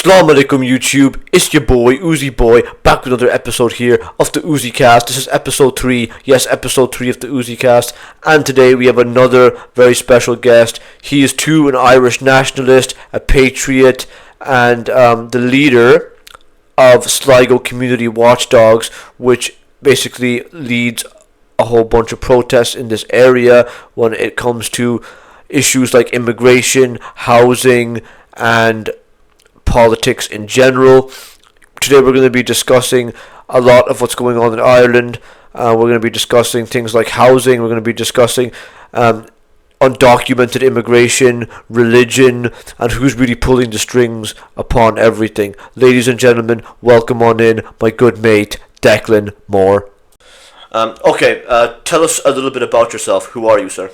Assalamu alaikum YouTube, it's your boy Uzzi Boy back with another episode here of the Uzzi Cast. This is episode 3, yes, episode 3 of the Uzzi Cast, and today we have another very special guest. He is too an Irish nationalist, a patriot, and the leader of Sligo Community Watchdogs, which basically leads a whole bunch of protests in this area when it comes to issues like immigration, housing, and politics in general. Today we're going to be discussing a lot of what's going on in Ireland. We're going to be discussing things like housing. We're going to be discussing undocumented immigration, religion, and who's really pulling the strings upon everything. Ladies and gentlemen, welcome on in my good mate, Declan Moore. Tell us a little bit about yourself. Who are you, sir?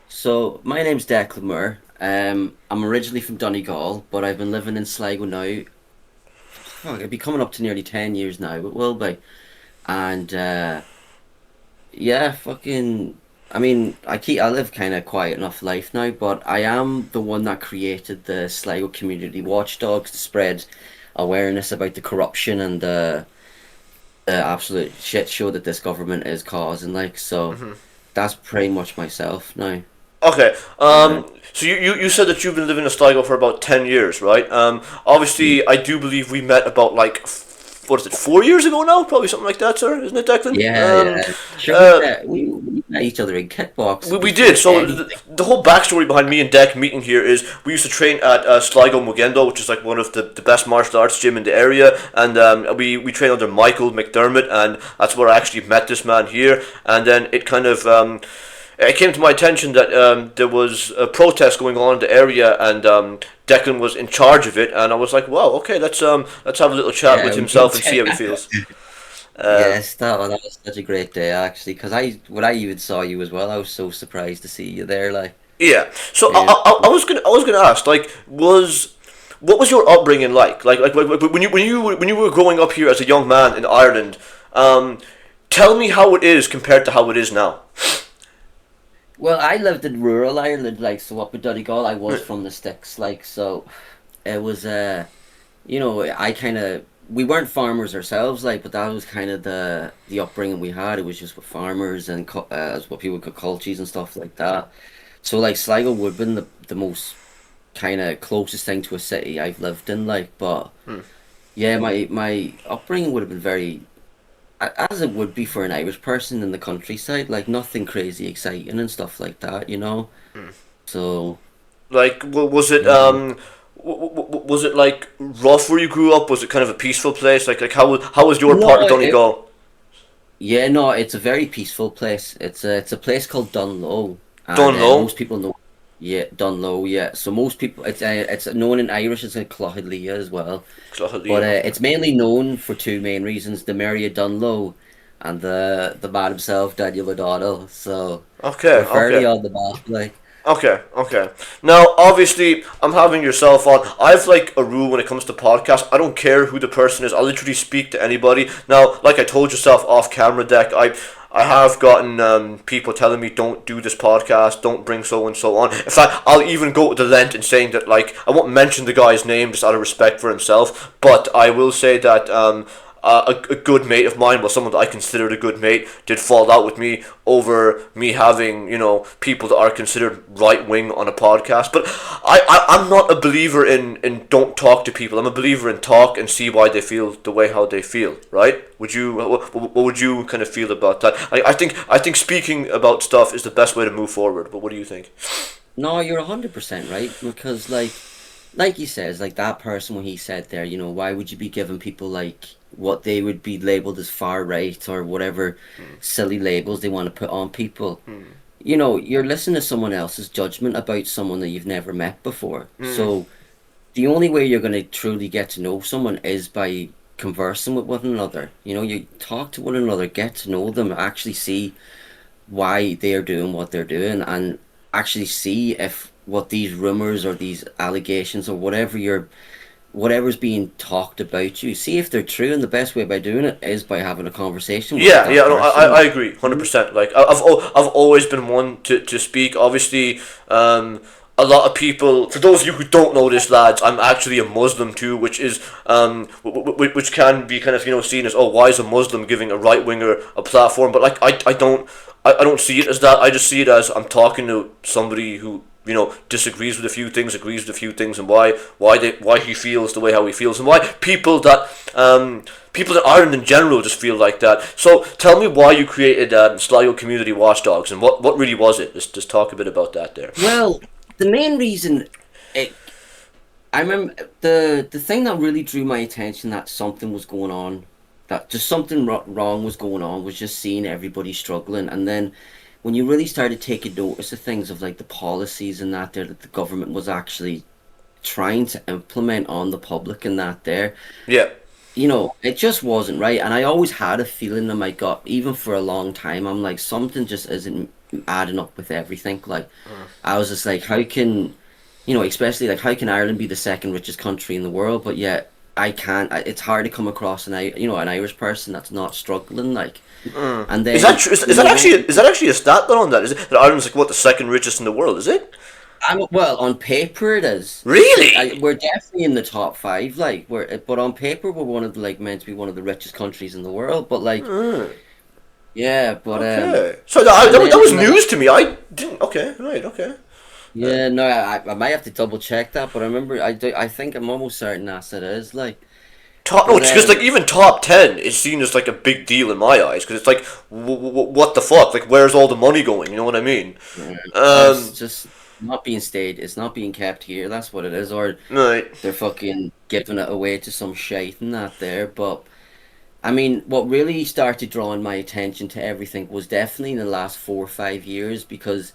So, my name's Declan Moore. I'm originally from Donegal, but I've been living in Sligo now. It'll be coming up to nearly 10 years now, it will be. And, I live kind of quiet enough life now, but I am the one that created the Sligo Community Watchdogs to spread awareness about the corruption and the absolute shit show that this government is causing, That's pretty much myself now. Okay, so you said that you've been living in Sligo for about 10 years, right? Obviously, I do believe we met about, 4 years ago now? Probably something like that, sir, isn't it, Declan? Yeah. Sure, we met each other in kickbox. We did, so the whole backstory behind me and Dec meeting here is we used to train at Sligo Mugendo, which is one of the best martial arts gym in the area, and we trained under Michael McDermott, and that's where I actually met this man here, and then it kind of... it came to my attention that there was a protest going on in the area, and Declan was in charge of it, and I was like, "Wow, okay, let's have a little chat with himself and see how he feels." Yes, that was such a great day actually. Because when I even saw you as well, I was so surprised to see you there. Yeah, so yeah. I was gonna ask, what was your upbringing like? Like when you were growing up here as a young man in Ireland, tell me how it is compared to how it is now. Well, I lived in rural Ireland, so up in Donegal, I was from the sticks, so it was, we weren't farmers ourselves, but that was kind of the upbringing we had. It was just with farmers and as what people call cultures and stuff like that. So, Sligo would have been the most kind of closest thing to a city I've lived in, but yeah, my upbringing would have been very... as it would be for an Irish person in the countryside, nothing crazy exciting and stuff like that, So, was it was it rough where you grew up? Was it kind of a peaceful place? How was your part of Donegal? Yeah, no, it's a very peaceful place. It's a place called Dunlow. Dunlow. Most people know. Yeah, Dunlow. Yeah, so most people it's known in Irish as Cloughalia as well. Cloughalia. But it's mainly known for two main reasons: the Mary of Dunlow and the man himself, Daniel O'Donnell. So fairly on the map, Okay. Now, obviously, I'm having yourself on. I've a rule when it comes to podcasts. I don't care who the person is. I'll literally speak to anybody. Now, like I told yourself off camera, Deck, I have gotten people telling me don't do this podcast, don't bring so and so on. In fact, I'll even go to the length in saying that I won't mention the guy's name just out of respect for himself, but I will say that a good mate of mine, someone that I considered a good mate, did fall out with me over me having, people that are considered right-wing on a podcast. But I'm not a believer in don't talk to people. I'm a believer in talk and see why they feel the way how they feel, right? What would you kind of feel about that? I think speaking about stuff is the best way to move forward, but what do you think? No, you're 100% right, because like he says, that person when he said there, why would you be giving people what they would be labeled as far right or whatever silly labels they want to put on people. You're listening to someone else's judgment about someone that you've never met before. So the only way you're going to truly get to know someone is by conversing with one another. You talk to one another, get to know them, actually see why they're doing what they're doing, and actually see if what these rumors or these allegations or whatever's being talked about you, see if they're true, and the best way by doing it is by having a conversation with that person. I agree 100%. I've always been one to speak. Obviously, a lot of people, for those of you who don't know this, lads, I'm actually a Muslim too, which is which can be kind of seen as, oh, why is a Muslim giving a right winger a platform? But like I don't see it as that. I just see it as I'm talking to somebody who disagrees with a few things, agrees with a few things, and why he feels the way how he feels, and why people in Ireland in general just feel like that. So tell me why you created Sligo Community Watchdogs, and what really was it? Just talk a bit about that there. Well, the main reason it, I remember the thing that really drew my attention that something was going on, that just something wrong was going on, was just seeing everybody struggling, and then when you really started taking notice of things, of like the policies and that there that the government was actually trying to implement on the public and that there, Yeah. it just wasn't right. And I always had a feeling in my gut, even for a long time, I'm like, something just isn't adding up with everything. Like, I was just like, how can, especially like, how can Ireland be the second richest country in the world, but yet I can't, it's hard to come across an Irish person that's not struggling, like, and Is that then, true? Is that actually a stat on that? Is it that Ireland's like what, the second richest in the world? Is it well, on paper it is. really? We're definitely in the top five, like, but on paper we're one of the, like, meant to be one of the richest countries in the world, but like, yeah, but Okay. So that, and that, then that was like, news to me. I didn't. Okay. Right. Okay. yeah, no, I might have to double check that, but I remember I think I'm almost certain that's it is, like, Top, no, but because like even top 10 is seen as like a big deal in my eyes, because it's like, what the fuck? Like, where's all the money going? You know what I mean? yeah, it's Um. just not being stayed, it's not being kept here, that's what it is, or Right. they're fucking giving it away to some shite and that there, but I mean, what really started drawing my attention to everything was definitely in the last 4 or 5 years, because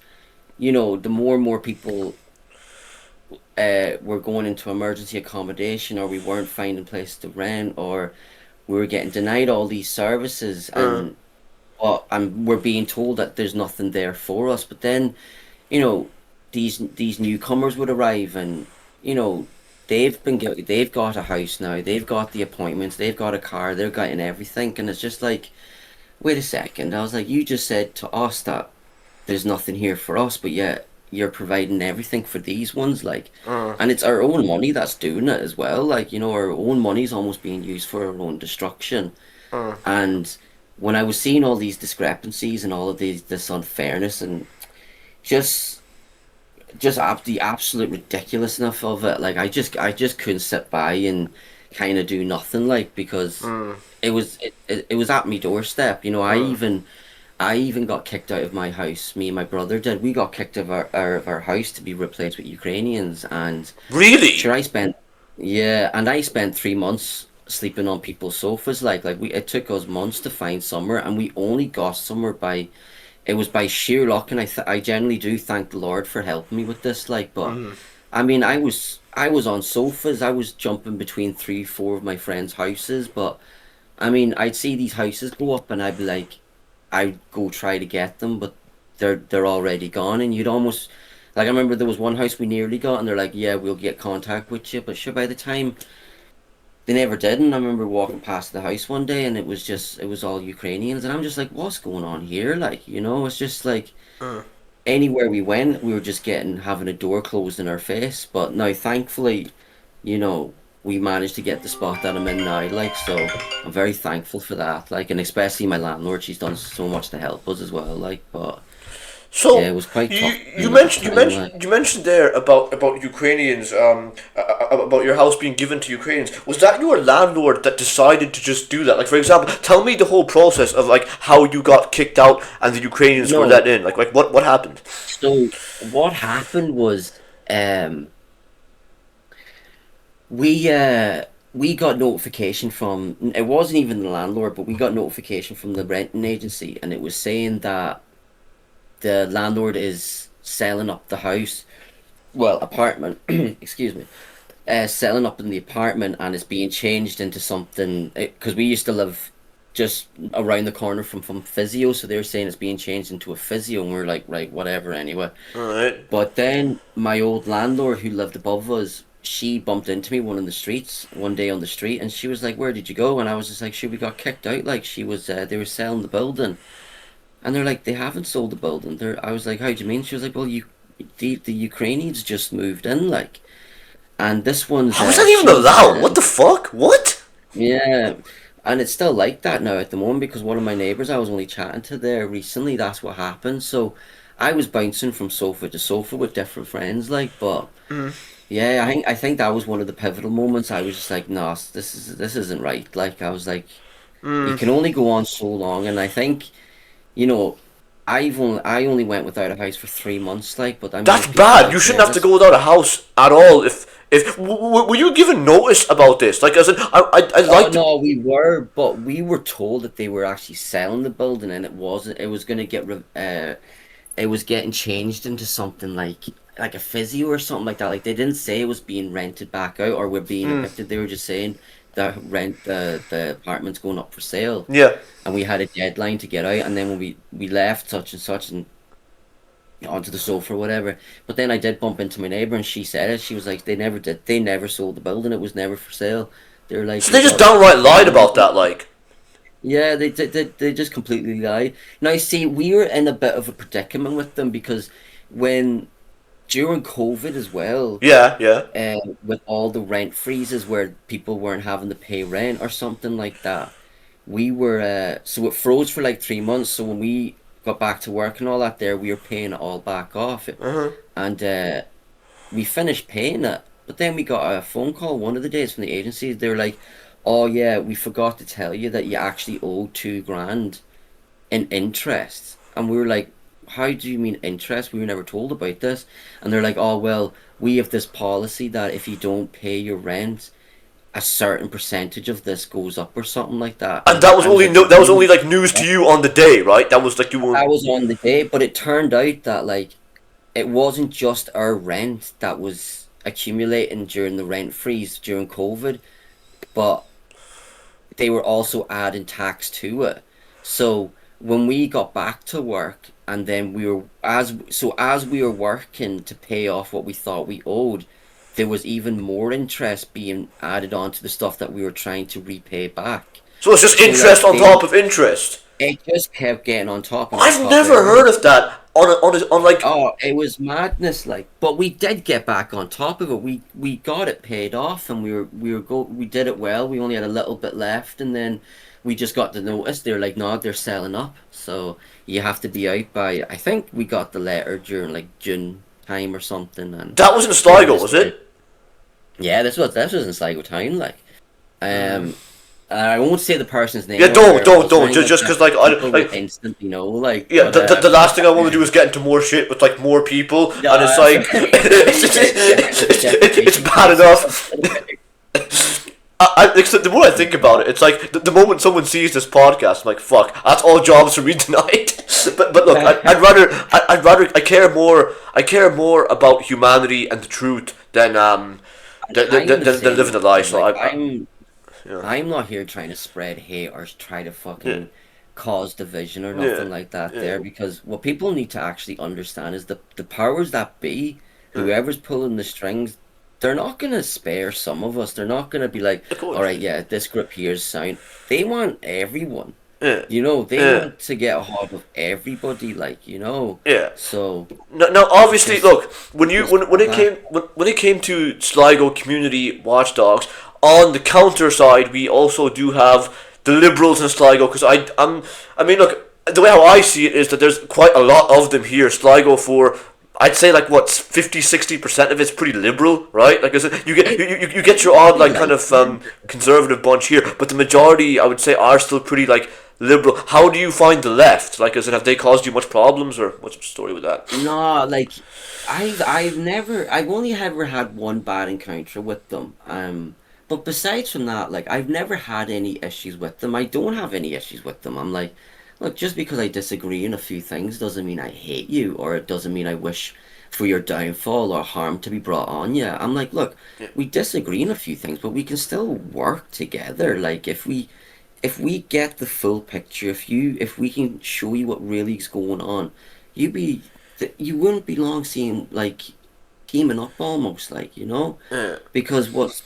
the more and more people were going into emergency accommodation, or we weren't finding places to rent, or we were getting denied all these services, Uh, and we're being told that there's nothing there for us. But then, you know, these newcomers would arrive, and you know, they've got a house now, they've got the appointments, they've got a car, they're getting everything, and it's just like, wait a second. I was like, you just said to us that there's nothing here for us, but yet you're providing everything for these ones, like, uh, and it's our own money that's doing it as well. Like, our own money's almost being used for our own destruction. uh. And when I was seeing all these discrepancies and all of this unfairness, and just the absolute ridiculousness of it, like, I just couldn't sit by and kind of do nothing, like, because it was at my doorstep. I even got kicked out of my house. Me and my brother did. We got kicked out of our house to be replaced with Ukrainians. And Really? sure, I spent 3 months sleeping on people's sofas. Like it took us months to find somewhere, and we only got somewhere by it was by sheer luck. And I generally do thank the Lord for helping me with this. Like, but I mean, I was on sofas. I was jumping between three, four of my friends' houses, but. I mean, I'd see these houses go up, and I'd be like, I'd go try to get them, but they're already gone, and you'd almost like, I remember there was one house we nearly got, and they're like, yeah, we'll get contact with you, but sure, by the time they never did. And I remember walking past the house one day, and it was all Ukrainians, and I'm just like, what's going on here? Like, it's just like Uh. anywhere we went, we were just having a door closed in our face. But now, thankfully, you know, we managed to get the spot that I'm in now, like, so I'm very thankful for that, like, and especially my landlord, she's done so much to help us as well, like, but yeah, it So was quite you tough you at the mentioned you time, like. mentioned you mentioned there about Ukrainians, about your house being given to Ukrainians. Was that your landlord that decided to just do that? Like, for example, tell me the whole process of like how you got kicked out and the Ukrainians were No, let in. Like what happened? so what happened was, um we got notification from, it wasn't even the landlord, but we got notification from the renting agency, and it was saying that the landlord is selling up the house, well, apartment, excuse me, selling up in the apartment, and it's being changed into something, because we used to live just around the corner from physio, so they were saying it's being changed into a physio, and we are like, right, whatever, anyway. All right. But then my old landlord who lived above us, she bumped into me one day on the street, and she was like, "Where did you go?" And I was just like, "Sure, we got kicked out." Like, they were selling the building, and they're like, "They haven't sold the building." I was like, "How do you mean?" She was like, "Well, the Ukrainians just moved in, like, and this one's How is that even she's allowed? What the fuck? What? yeah, and it's still like that now at the moment because one of my neighbors I was only chatting to there recently, that's what happened. So I was bouncing from sofa to sofa with different friends, like, but yeah, I think that was one of the pivotal moments. I was just like, nah, this isn't right. Like, I was like, you can only go on so long, and I think, you know, I only went without a house for 3 months, like, but I mean, That's there's people bad. You out there shouldn't have to that's go without a house at all. If were you given notice about this? Like, as in, I'd oh like to. no, we were, but we were told that they were actually selling the building, and it wasn't. It was going to it was getting changed into something like a physio or something like that. Like they didn't say it was being rented back out or we're being evicted. They were just saying the apartment's going up for sale, Yeah. and we had a deadline to get out. And then when we left such and such and onto the sofa or whatever. But then I did bump into my neighbor, and she said it. She was like, they never did. They never sold the building. It was never for sale. They're like, So we they just got downright lied tenants. about that. Like, Yeah, they just completely lied. Now, see, we were in a bit of a predicament with them because when during COVID as well, yeah, yeah. with all the rent freezes where people weren't having to pay rent or something like that, we were so it froze for like 3 months. So when we got back to work and all that, there we were paying it all back off, and we finished paying it. But then we got a phone call one of the days from the agency. They were like, "Oh yeah, we forgot to tell you that you actually owe 2 grand in interest." And we were like, "How do you mean interest? We were never told about this." And they're like, "Oh well, we have this policy that if you don't pay your rent, a certain percentage of this goes up or something like that." And And that was I was only like, no, that was only "Really?" like news to you on the day, right? That was like you weren't. That was on the day, but it turned out that like it wasn't just our rent that was accumulating during the rent freeze during COVID, but they were also adding tax to it. So when we got back to work and then as we were working to pay off what we thought we owed, there was even more interest being added on to the stuff that we were trying to repay back. So it's just So interest like on top of interest. it just kept getting on I've top of never heard everything. of that on like. Oh, it was madness, like. But we did get back on top of it. We got it paid off, and we did it well. We only had a little bit left, and then we just got the notice. They're like, no, they're selling up, so you have to be out by. I think we got the letter during like June time or something, and That was in they were Sligo, just was like, it? yeah, this was in Sligo town, like. Um, I won't say the person's Yeah, name or where it was or don't. anything Just like because that. like I People would like. instantly know, like, Yeah, but the last thing I want to do is get into more shit with like more people, no, and it's that's like right. Get it's defamation bad cases. enough. Like, so the more I think about it, it's like the moment someone sees this podcast, I'm like, fuck, that's all jobs for me tonight. But look, I'd rather I care more about humanity and the truth than I'm the than same living a way. lie. So Like I yeah I'm not here trying to spread hate or try to yeah fucking cause division or yeah nothing like that yeah there because what people need to actually understand is the powers that be, yeah. whoever's pulling the strings, they're not gonna spare some of us. They're not gonna be like, Of all course. right, yeah, this group here's sound. They want everyone. Yeah They yeah want to get a hold of everybody, like. yeah. So No, it's obviously, look just when it came to Sligo community watchdogs, on the counter side, we also do have the liberals in Sligo because I mean, look, the way how I see it is that there's quite a lot of them here. Sligo for. I'd say like what 50-60% of it's pretty liberal, right? Like I said, you get your odd like kind like of conservative bunch here, but the majority I would say are still pretty like liberal. How do you find the left? Like I said, have they caused you much problems, or what's the story with that? no, like I've only ever had one bad encounter with them. But besides from that, like I've never had any issues with them. I don't have any issues with them. I'm like, look, just because I disagree in a few things doesn't mean I hate you, or it doesn't mean I wish for your downfall or harm to be brought on you. I'm like, look, Yeah. we disagree in a few things, but we can still work together. Like if we get the full picture, if we can show you what really is going on, you be you wouldn't be long seeing like teaming up almost like. Yeah. Because what's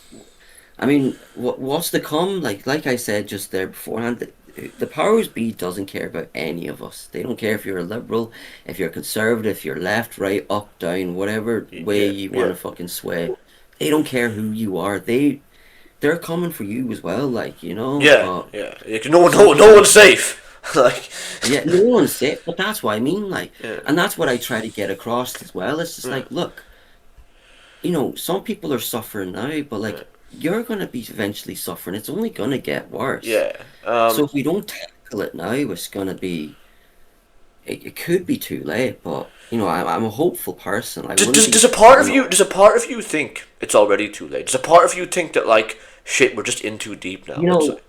I mean what's to come, like I said just there beforehand, the powers be doesn't care about any of us. They don't care if you're a liberal, if you're a conservative, if you're left, right, up, down, whatever way Yeah, you want yeah, to fucking sway. They don't care who you are. They're coming for you as well, like, yeah, but yeah. No one, no sometimes one's safe. Like, yeah, no one's safe, but that's what I mean, like, yeah, and that's what I try to get across as well. It's just yeah, like, look, some people are suffering now, but yeah. like, you're gonna be eventually suffering. It's only gonna get worse. Yeah. So if we don't tackle it now, it's gonna be, it could be too late. But I'm a hopeful person. I wouldn't does be, a part of you think it's already too late? Does a part of you think that like shit, we're just in too deep now? you It's know, like,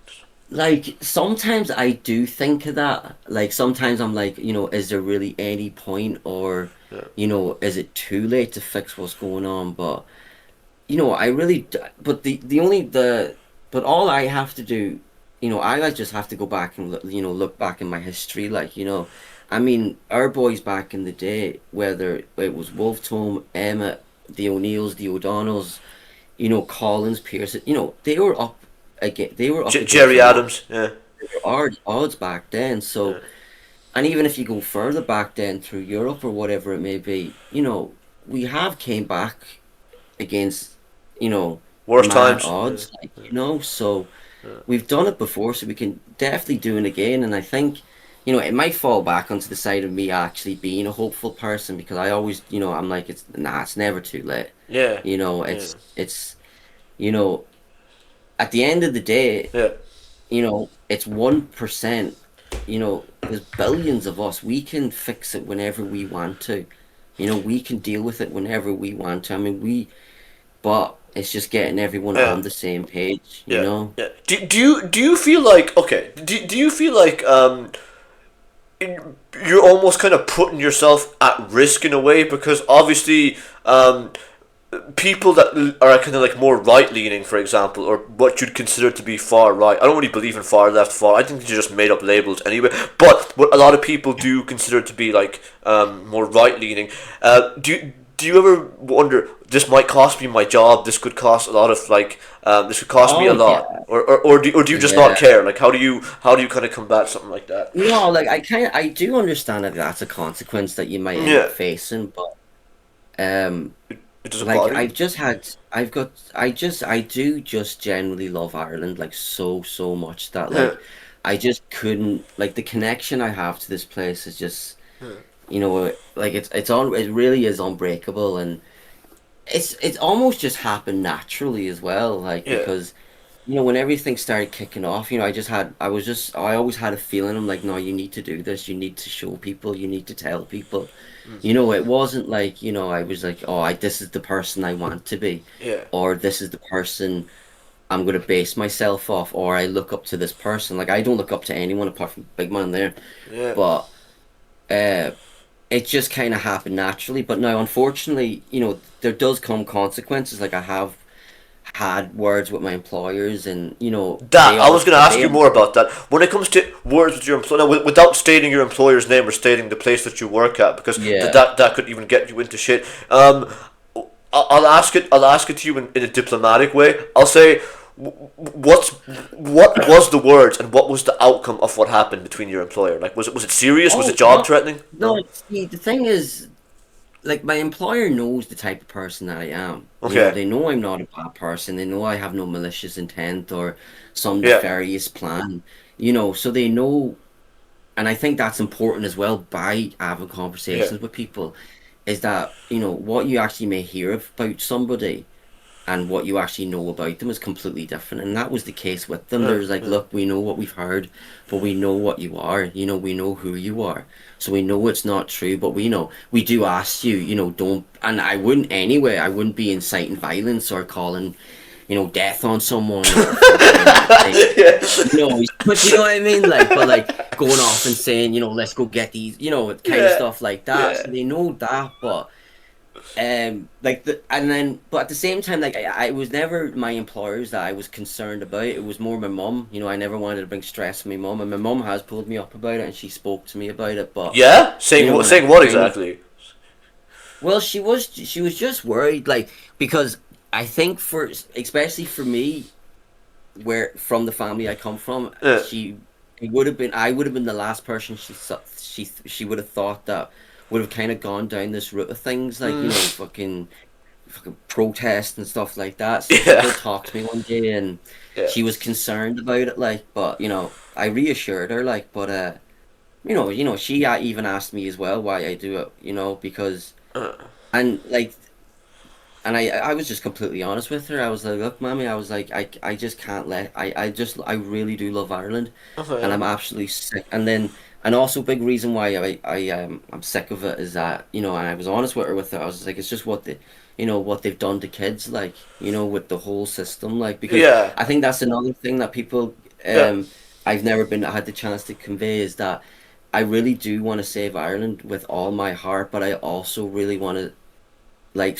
like sometimes I do think of that. Like sometimes I'm like, is there really any point, or yeah, is it too late to fix what's going on? But I really, but but all I have to do, I like just have to go back and look back in my history, like, I mean, our boys back in the day, whether it was Wolf Tome, Emmett, the O'Neills, the O'Donnells, Collins, Pearson, they were up against Jerry a lot Adams. Yeah, of odds back then. yeah. So, and even if you go further back then through Europe or whatever it may be, we have came back against, Worst mad times. Yeah, odds, like, so yeah, we've done it before, so we can definitely do it again. And I think, it might fall back onto the side of me actually being a hopeful person, because I always, I'm like, it's never too late. yeah, You know, yeah. it's, you know, at the end of the day, Yeah. it's 1%. There's billions of us. We can fix it whenever we want to. We can deal with it whenever we want to. I mean, but it's just getting everyone Yeah. on the same page, Yeah, yeah. Do you feel like, okay? Do you feel like you're almost kind of putting yourself at risk in a way, because obviously people that are kind of like more right leaning, for example, or what you'd consider to be far right. I don't really believe in far left, far. I think these are just made up labels anyway. But what a lot of people do consider to be like more right leaning. Do you ever wonder, this might cost me my job? This could cost a lot of like this could cost me a Oh lot, yeah, or do you just not yeah. care? Like how do you kind of combat something like that? No, like I do understand that that's a consequence that you might end up Yeah, facing, but um, it doesn't like bother you. I do just genuinely love Ireland like so much that Yeah, like I just couldn't, like, the connection I have to this place is just, yeah, like it really is unbreakable. And it's almost just happened naturally as well, like, yeah. because when everything started kicking off, I always had a feeling. I'm like, no, you need to do this. You need to show people. You need to tell people. It wasn't like, I was like, oh, this is the person I want to be, Yeah, or this is the person I'm going to base myself off, or I look up to this person. Like, I don't look up to anyone apart from Big Man there, yeah, but uh, it just kind of happened naturally. But now, unfortunately, there does come consequences. Like, I have had words with my employers, and that I was going to ask you more about that. When it comes to words with your employer, now, without stating your employer's name or stating the place that you work at, because yeah. that could even get you into shit. I'll ask it. I'll ask it to you in a diplomatic way. I'll say, what was the words and what was the outcome of what happened between your employer? Like, was it serious? Was it Oh job no, threatening? No. no. See, the thing is, like, my employer knows the type of person that I am. Okay. They know I'm not a bad person. They know I have no malicious intent or some Yeah. nefarious plan. So they know, and I think that's important as well by having Yeah. conversations with people, is that, what you actually may hear about somebody and what you actually know about them is completely different. And that was the case with them. Yeah. There's like, Yeah. look, we know what we've heard, but we know what you are. We know who you are. So we know it's not true, but we do ask you, don't. And I wouldn't anyway. I wouldn't be inciting violence or calling, death on someone or fucking saying, Yeah. but you know what I mean? Like, but like going off and saying, let's go get these, kind of Yeah. stuff like that. Yeah. So they know that, but like and then, but at the same time, like, I was never my employers that I was concerned about. It was more my mum. I never wanted to bring stress on my mum, and my mum has pulled me up about it, and she spoke to me about it. But Yeah. Saying what? when I Saying what kind of, exactly? well, she was just worried, like, because I think, especially for me, where from the family I come from, Yeah. she it would have been, I would have been the last person she would have thought that would have kind of gone down this route of things, like, you know, fucking protest and stuff like that. So she Yeah, did talk to me one day, and yeah, she was concerned about it, like, but you know, I reassured her, like, but she even asked me as well why I do it, you know, because uh, and like and I was just completely honest with her. I was like, look, mommy, I was like, I just can't let I really do love Ireland, and okay, I'm absolutely sick. And then and also big reason why I'm sick of it is that, you know, and I was honest with her with it. I was like, it's just what they've done to kids, like, you know, with the whole system, like, because yeah, I think that's another thing that people yeah. I've never been had the chance to convey is that I really do want to save Ireland with all my heart, but I also really want to, like,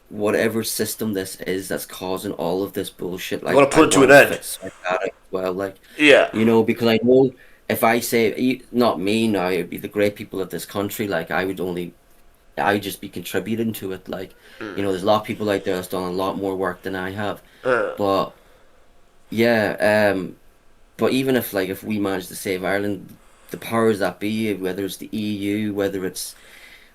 whatever system this is that's causing all of this bullshit, You like, want to I put it to want an to end. fix that as well, like, Yeah, you know, because I know if I say not me now, it'd be the great people of this country, like, I would just be contributing to it, like, you know, there's a lot of people out there that's done a lot more work than I have, uh, but yeah, but even if, like, if we manage to save Ireland, the powers that be, whether it's the EU, whether it's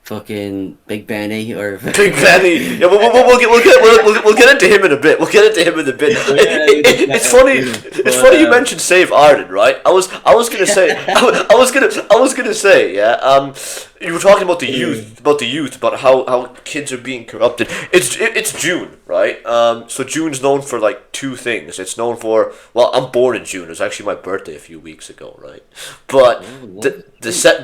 fucking Big Benny or Big Benny. Yeah, we'll get into him in a bit. We'll get into him in a bit. It's funny. It's but funny you mentioned Save Ireland, right? I was gonna say. I was gonna say. Yeah. You were talking about the youth, about how kids are being corrupted. It's June, right? So June's known for like two things. It's known for, well, I'm born in June. It was actually my birthday a few weeks ago, right? But oh, the lovely. the set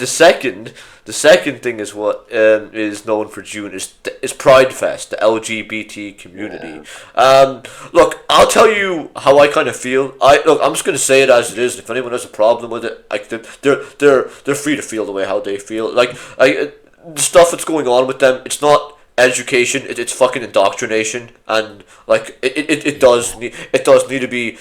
the second thing is what is known for June is Pride Fest, the LGBT community. Yeah. Look, I'll tell you how I kind of feel. I'm just gonna say it as it is. If anyone has a problem with it, like they're free to feel the way how they feel. Like the stuff that's going on with them, it's not education, it's fucking indoctrination, and like Yeah. it does need to be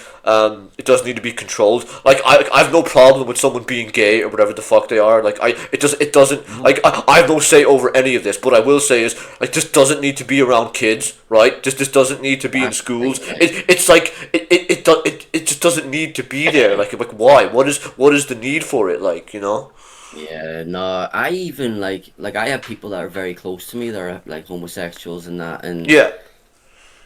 it does need to be controlled. Like I have no problem with someone being gay or whatever the fuck they are. Like it doesn't, No. like, I have no say over any of this. But I will say is, like, this doesn't need to be around kids, right? This doesn't need to be in That's the schools. thing, like, It's like it just doesn't need to be there. Like why? What is the need for it? Like, you know? yeah, no, I even like I have people that are very close to me that are like homosexuals and that, and Yeah,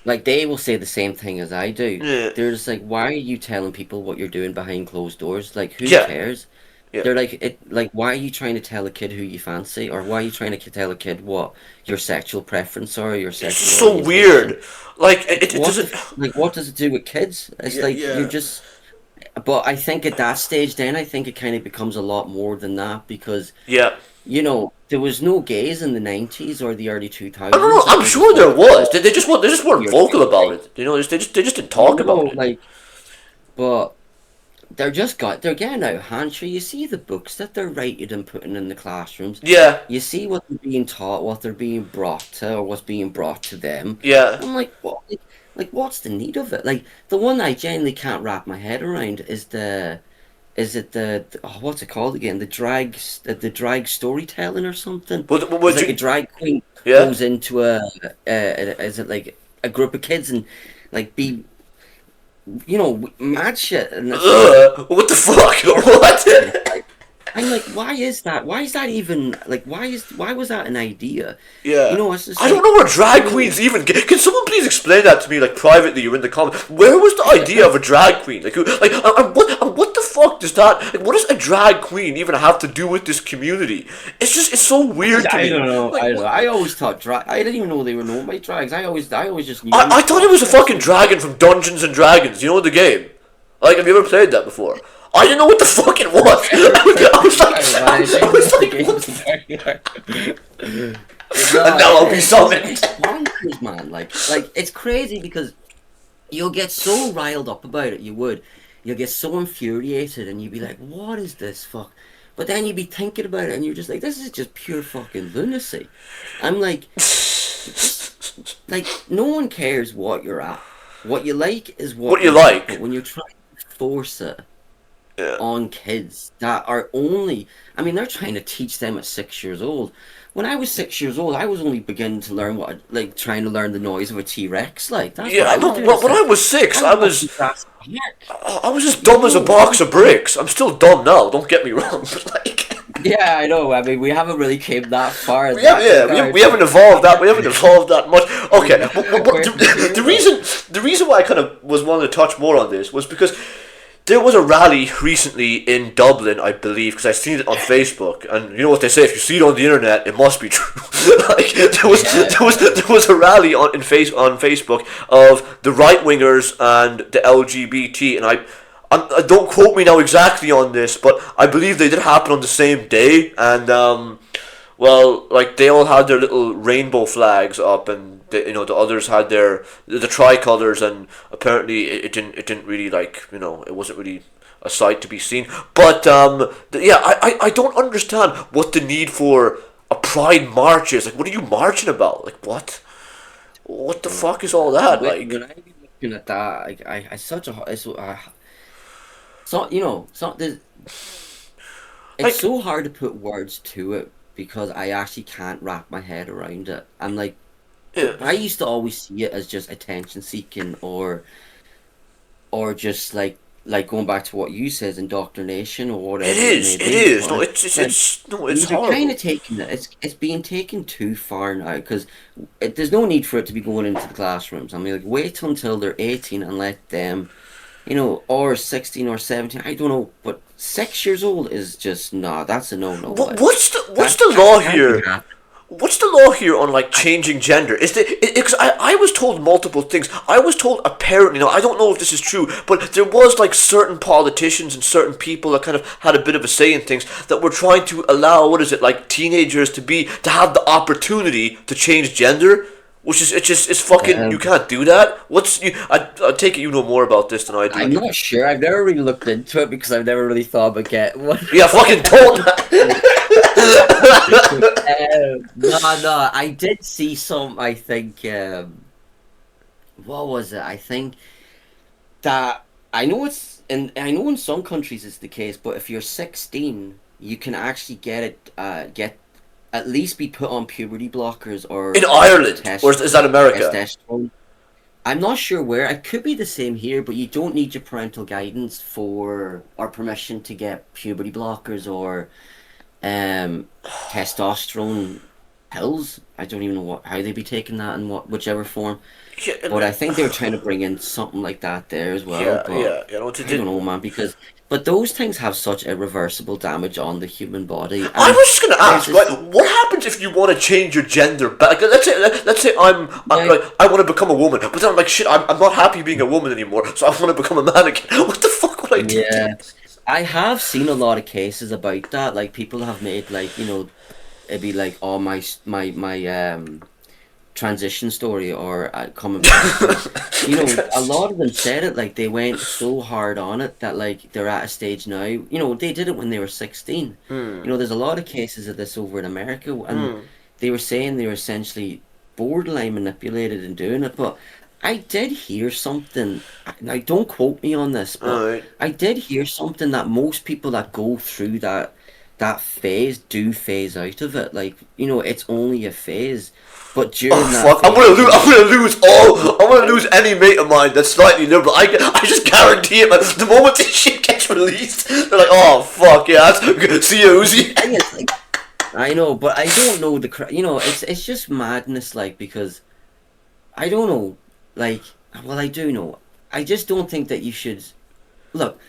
like they will say the same thing as I do. yeah, They're just like, why are you telling people what you're doing behind closed doors? Like, who yeah, cares? yeah. They're like, why are you trying to tell a kid who you fancy, or why are you trying to tell a kid what your sexual preference or your It's sexual just so orientation? weird. Like it What doesn't. the, like, what does it do with kids? It's Yeah, like you're yeah, just. But I think at that stage, then I think it kind of becomes a lot more than that because, yeah. you know, there was no gays in the 90s or the early I don't 2000s know. that I'm were just sure there like, was. oh, They just weren't you're vocal about guilty. it. You know, they just didn't talk about No, it. like, but they're getting out of hand. Sure, you see the books that they're writing and putting in the classrooms. Yeah, You see what they're being taught, what they're being brought to, or what's being brought to them. yeah. I'm like, what? Like, what's the need of it? Like, the one I genuinely can't wrap my head around is oh, what's it called again? The drag storytelling or something. It's Would like a you? drag queen Yeah. goes into is it like a group of kids and like be, you know, mad shit, and it's like, What the fuck? yeah, What? like, I'm like, why is that? Why is that even like? Why was that an idea? You Yeah. know, it's just I don't like, know where drag you know, queens even get. Can someone please explain that to me, like, privately or in the comments? Where was the idea of a drag queen? Like, what the fuck does that? Like, what does a drag queen even have to do with this community? It's so weird to I me. don't know. Like, I don't know. what? I always thought drag. I didn't even know they were known by drags. I always just knew them I as thought it was a fucking crossdressers. dragon from Dungeons and Dragons. You know the game? Like, have you ever played that before? I didn't know what the fuck it was. I was like, I I didn't know was what the like, game's what? about. And No, now I'll be it's summoned. bonkers, man. Like it's crazy because you'll get so riled up about it. You'll get so infuriated, and you'll be like, "What is this fuck?" But then you'll be thinking about it, and you're just like, "This is just pure fucking lunacy." I'm like, just like no one cares what you're at. What you like is What what do you you like. But like? when you're trying to force it Yeah. on kids that are only, I mean, they're trying to teach them at 6 years old. when I was 6 years old, I was only beginning to learn like trying to learn the noise of a T Rex. Like that's what Yeah, I was doing at when I 6. was six, I was watching Jurassic Park. I was just You dumb as a know, I box was of watching. bricks. I'm still dumb now. Don't get me wrong, but like. Yeah, I know. I mean, we haven't really came that far in We have, that yeah, regard, we haven't but evolved that. We haven't evolved that much. Okay, yeah, but we're the here. reason why I kind of was wanting to touch more on this was because there was a rally recently in Dublin, I believe, because I seen it on Facebook, and you know what they say: if you see it on the internet, it must be true. Like Yeah, there was a rally on Facebook of the right wingers and the LGBT, and I don't quote me now exactly on this, but I believe they did happen on the same day, and well, like they all had their little rainbow flags up, and the others had the tricolors, and apparently it didn't really like it wasn't really a sight to be seen. But yeah, I don't understand what the need for a pride march is. Like, what are you marching about? Like, what the fuck is all that? when Like, I be looking at that, I such a so you know, it's like, so hard to put words to it because I actually can't wrap my head around it. And like, yeah. I used to always see it as just attention seeking or just like going back to what you says, indoctrination or It whatever it is. may It be. is. No, But it's no, it's they're kind horrible. of taking it. It's being taken too far now because there's no need for it to be going into the classrooms. I mean, like wait until they're 18 and let them, or 16 or 17. I don't know, but 6 years old is just nah. That's a no no. Like What's the that law can't be here? happening. What's the law here on like I, changing gender? Is the because I was told multiple things. I was told apparently, I don't know if this is true, but there was like certain politicians and certain people that kind of had a bit of a say in things that were trying to allow what is it like teenagers to have the opportunity to change gender, which is it's fucking you um, can't do that. I take it you know more about this than I do. I'm not sure. I've never really looked into it because I've never really thought about get what Yeah, fucking don't. No, no, I did see some. I think what was it? I think that I know in some countries it's the case, but if you're 16, you can actually get at least be put on puberty blockers In or Ireland, or test is that America? testosterone. I'm not sure where. It could be the same here, but you don't need your parental guidance for or permission to get puberty blockers or testosterone pills. I don't even know how they be taking that in whichever form. But Yeah, I think they were trying to bring in something like that there as well. yeah, But yeah. I don't know, man, because but those things have such irreversible damage on the human body, I and was just gonna there's ask, right? this. What happens if you want to change your gender back? Like, let's say Now, like I want to become a woman, but then I'm like, shit, I'm not happy being a woman anymore, so I want to become a man again. What the fuck would I do? yeah, I have seen a lot of cases about that. Like people have made like it'd be like oh my transition story or coming back and a lot of them said it like they went so hard on it that like they're at a stage now they did it when they were 16. There's a lot of cases of this over in America and Hmm. they were saying they were essentially borderline manipulated in doing it, but I did hear something. Now don't quote me on this, All but right. I did hear something that most people that go through that phase do phase out of it. Like, it's only a phase. But Oh during that fuck! phase, I'm gonna lose all. I'm gonna lose any mate of mine that's slightly liberal. I just guarantee it, man. The moment this shit gets released, they're like, oh fuck yeah, see you, the Uzi. thing is, like, I know, but I don't know it's just madness, like, because I don't know, like, well, I do know. I just don't think that you should look.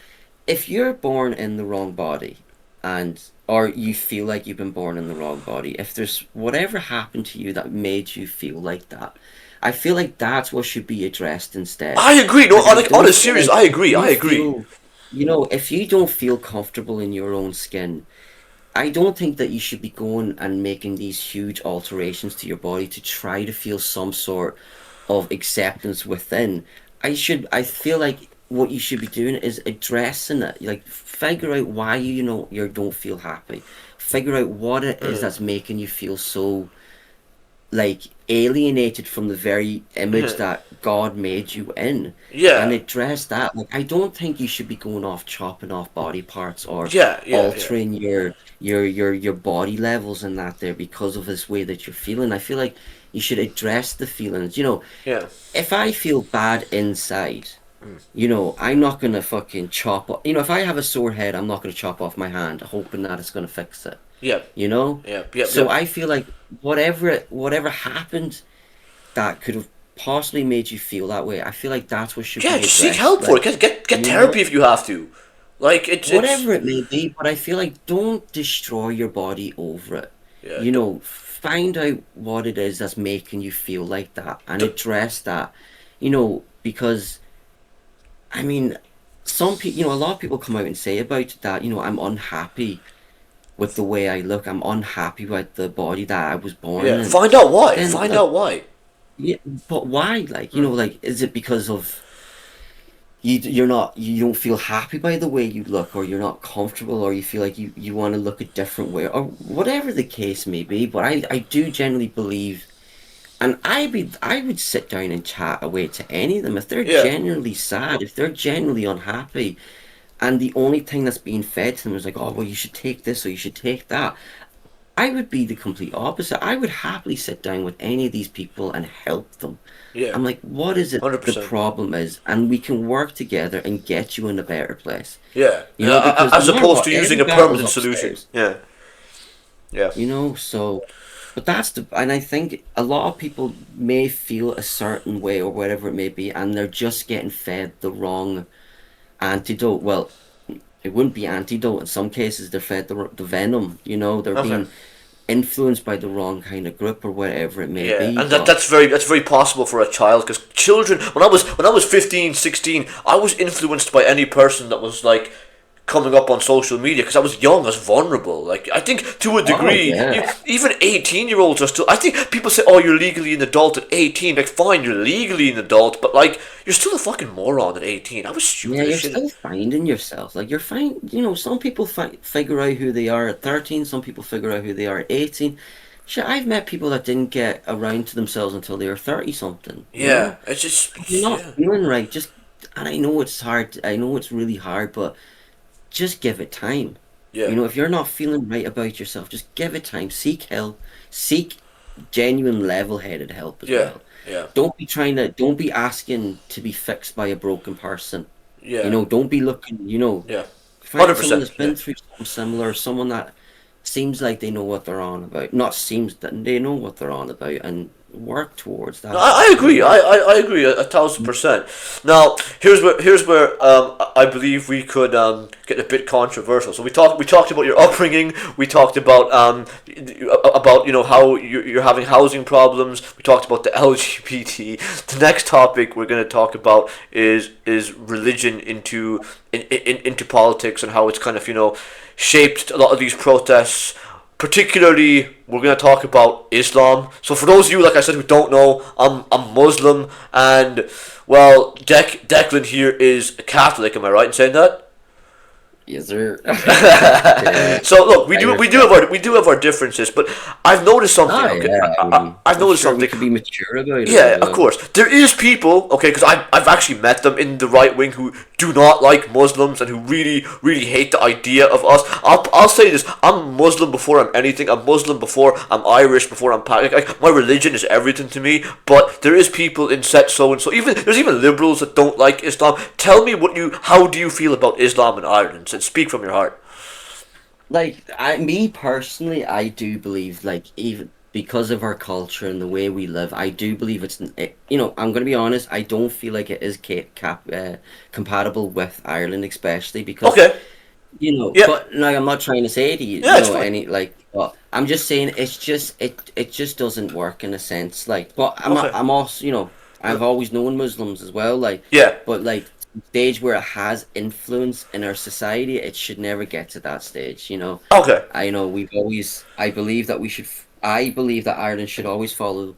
If you're born in the wrong body and or you feel like you've been born in the wrong body, if there's whatever happened to you that made you feel like that, I feel like that's what should be addressed instead. I agree. No, Like I on don't a feel serious, like I if agree. I you agree. feel if you don't feel comfortable in your own skin, I don't think that you should be going and making these huge alterations to your body to try to feel some sort of acceptance within. I feel like what you should be doing is addressing it. Like figure out why you don't feel happy. Figure out what it is Mm. that's making you feel so like alienated from the very image Yeah. that God made you in, and Yeah. address that. Like, I don't think you should be going off chopping off body parts or Yeah. Yeah. Yeah. altering your body levels and that there because of this way that you're feeling. I feel like you should address the feelings. Yeah. If I feel bad inside, I'm not gonna fucking chop off. If I have a sore head, I'm not gonna chop off my hand, hoping that it's gonna fix it. Yeah. You know? Yeah. Yeah. So Yeah. I feel like whatever happened that could have possibly made you feel that way, I feel like that's what should Yeah. be Just seek addressed. help for it. Like, Get you therapy know, if you have to. Like it's whatever it may be, but I feel like don't destroy your body over it. yeah. Find out what it is that's making you feel like that and D- address that. Because I mean, some people, a lot of people come out and say about that, I'm unhappy with the way I look. I'm unhappy with the body that I was born yeah. in. Find out But why. then, Find like, out why. yeah, but why? Like, Mm. is it because of you don't feel happy by the way you look, or you're not comfortable, or you feel like you want to look a different way, or whatever the case may be. But I do generally believe, and I would sit down and chat away to any of them if they're Yeah. genuinely sad, if they're genuinely unhappy, and the only thing that's being fed to them is like, oh well, you should take this or you should take that. I would be the complete opposite. I would happily sit down with any of these people and help them. Yeah. I'm like, what is it Hundred the percent. problem is? And we can work together and get you in a better place. Yeah. Because no As matter opposed what, to every using a battle's permanent solution. upstairs. Yeah. Yeah. So, but and I think a lot of people may feel a certain way or whatever it may be, and they're just getting fed the wrong antidote. Well, it wouldn't be antidote. In some cases, they're fed the venom. They're Okay. being influenced by the wrong kind of group or whatever it may Yeah, be. and But that's very possible for a child because children when I was 15, 16, I was influenced by any person that was like coming up on social media because I was young, I was vulnerable. Like I think to a oh degree, yeah, even 18-year-olds are still. I think people say, "Oh, you're legally an adult at 18." Like, fine, you're legally an adult, but like you're still a fucking moron at 18. I was yeah, stupid as you're shit. still finding yourself. Like you're fine. Some people figure out who they are at 13. Some people figure out who they are at 18. Shit, I've met people that didn't get around to themselves until they were 30 something. Yeah, it's If you're just not yeah, feeling right, and I know it's hard. I know it's really hard, but just give it time. yeah, If you're not feeling right about yourself, just give it time. Seek help. Seek genuine level-headed help as yeah, well. yeah, Don't be asking to be fixed by a broken person. yeah, Don't be looking, yeah, find hundred someone percent. that's Yeah. been through something similar, someone that seems like they know what they're on about. Not seems that they know what they're on about and work towards No, that. I agree. I agree 1,000%. Now, here's where I believe we could get a bit controversial. So we talked about your upbringing. We talked about how you're having housing problems. We talked about the LGBT. The next topic we're going to talk about is religion into politics and how it's kind of shaped a lot of these protests. Particularly, we're going to talk about Islam. So for those of you, like I said, who don't know, I'm Muslim, and well, Declan here is a Catholic. Am I right in saying that? Yes, sir. Yeah, So look, I respect. we do have our differences, but I've noticed something. Oh Okay, yeah, I've I'm noticed sure we something. could be mature about it as Yeah, of well. course. There is people, okay, because I've actually met them in the right wing who do not like Muslims and who really, really hate the idea of us. I'll say this, I'm Muslim before I'm anything. I'm Muslim before I'm Irish, before I'm like my religion is everything to me, but there is people in set so and so. There's even liberals that don't like Islam. Tell me how do you feel about Islam in Ireland? And speak from your heart. Like me personally, I do believe like even because of our culture and the way we live, I do believe I'm going to be honest, I don't feel like it is compatible with Ireland, especially because Okay. Yeah. but like I'm not trying to say to you, Yeah, it's fine. any like, but I'm just saying it just doesn't work in a sense. Like, but Okay. I'm also, I've always known Muslims as well. Like, Yeah. but like stage where it has influence in our society, it should never get to that stage. Okay. I know we've always. I believe that we should. I believe that Ireland should always follow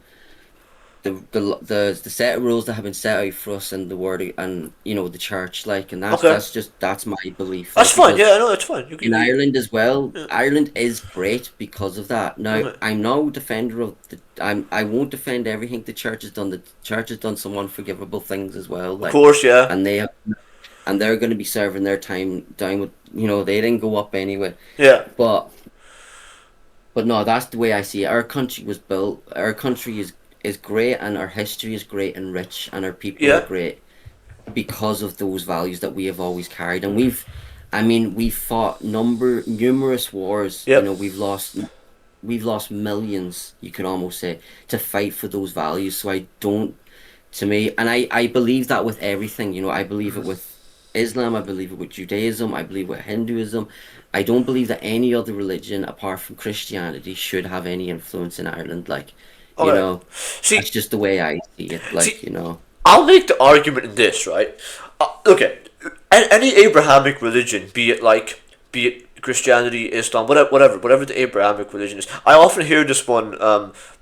the set of rules that have been set out for us and the word and the church, like, and Okay, that's my belief, that's like, fine. because Yeah, I know that's fine. in Ireland as well, Yeah. Ireland is great because of that. Now, Okay. I'm no defender of I won't defend everything the church has done. The church has done some unforgivable things as well, Of like, course, yeah, and they're going to be serving their time down with, they didn't go up anyway. yeah, But no, that's the way I see it. Our country was built. Our country is great, and our history is great and rich, and our people are yeah, great because of those values that we have always carried. And I mean, we've fought numerous wars. yep. We've lost millions. You could almost say to fight for those values. So I don't, to me, and I believe that with everything. I believe it with Islam. I believe it with Judaism. I believe it with Hinduism. I don't believe that any other religion apart from Christianity should have any influence in Ireland. Like, you Okay. know, See, that's just the way I see it. see, Like. I'll make the argument in this, right? Okay, any Abrahamic religion, be it Christianity, Islam, whatever the Abrahamic religion is. I often hear this one,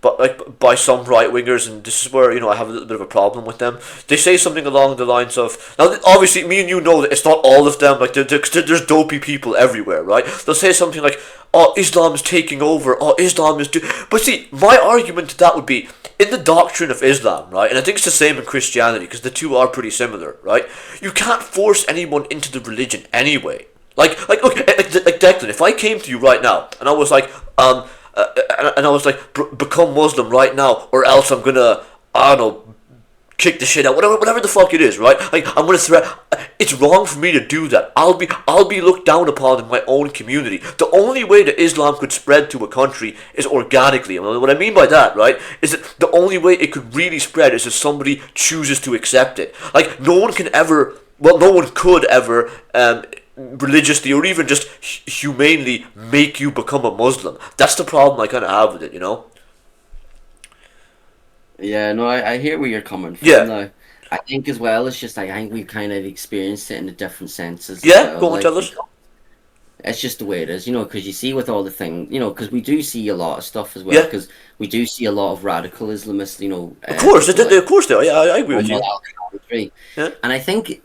but like by some right wingers, and this is where I have a little bit of a problem with them. They say something along the lines of, now obviously me and you know that it's not all of them. Like there's dopey people everywhere, right? They'll say something like, "Oh, Islam is taking over. Oh, Islam is do." But see, my argument to that would be, in the doctrine of Islam, right, and I think it's the same in Christianity because the two are pretty similar, right? You can't force anyone into the religion anyway. Okay, like Declan, if I came to you right now and I was like, and I was like, become Muslim right now, or else I'm gonna, I don't know, kick the shit out, whatever the fuck it is, right? Like I'm gonna threat. It's wrong for me to do that. I'll be looked down upon in my own community. The only way that Islam could spread to a country is organically. And what I mean by that, right, is that the only way it could really spread is if somebody chooses to accept it. Like no one can ever, well, no one could ever, religiously or even just humanely make you become a Muslim. That's the problem I kind of have with it, you know? Yeah, no, I hear where you're coming from Yeah, now. I think as well, it's just like I think we've kind of experienced it in a different senses as yeah. well. Go on, Like, tell us. it's just the way it is, because you see with all the things, because we do see a lot of stuff as well, Yeah, because we do see a lot of radical Islamists, of course, people like of course they are. Yeah, I agree with Omar you. al-Khawarizmi. Yeah, And I think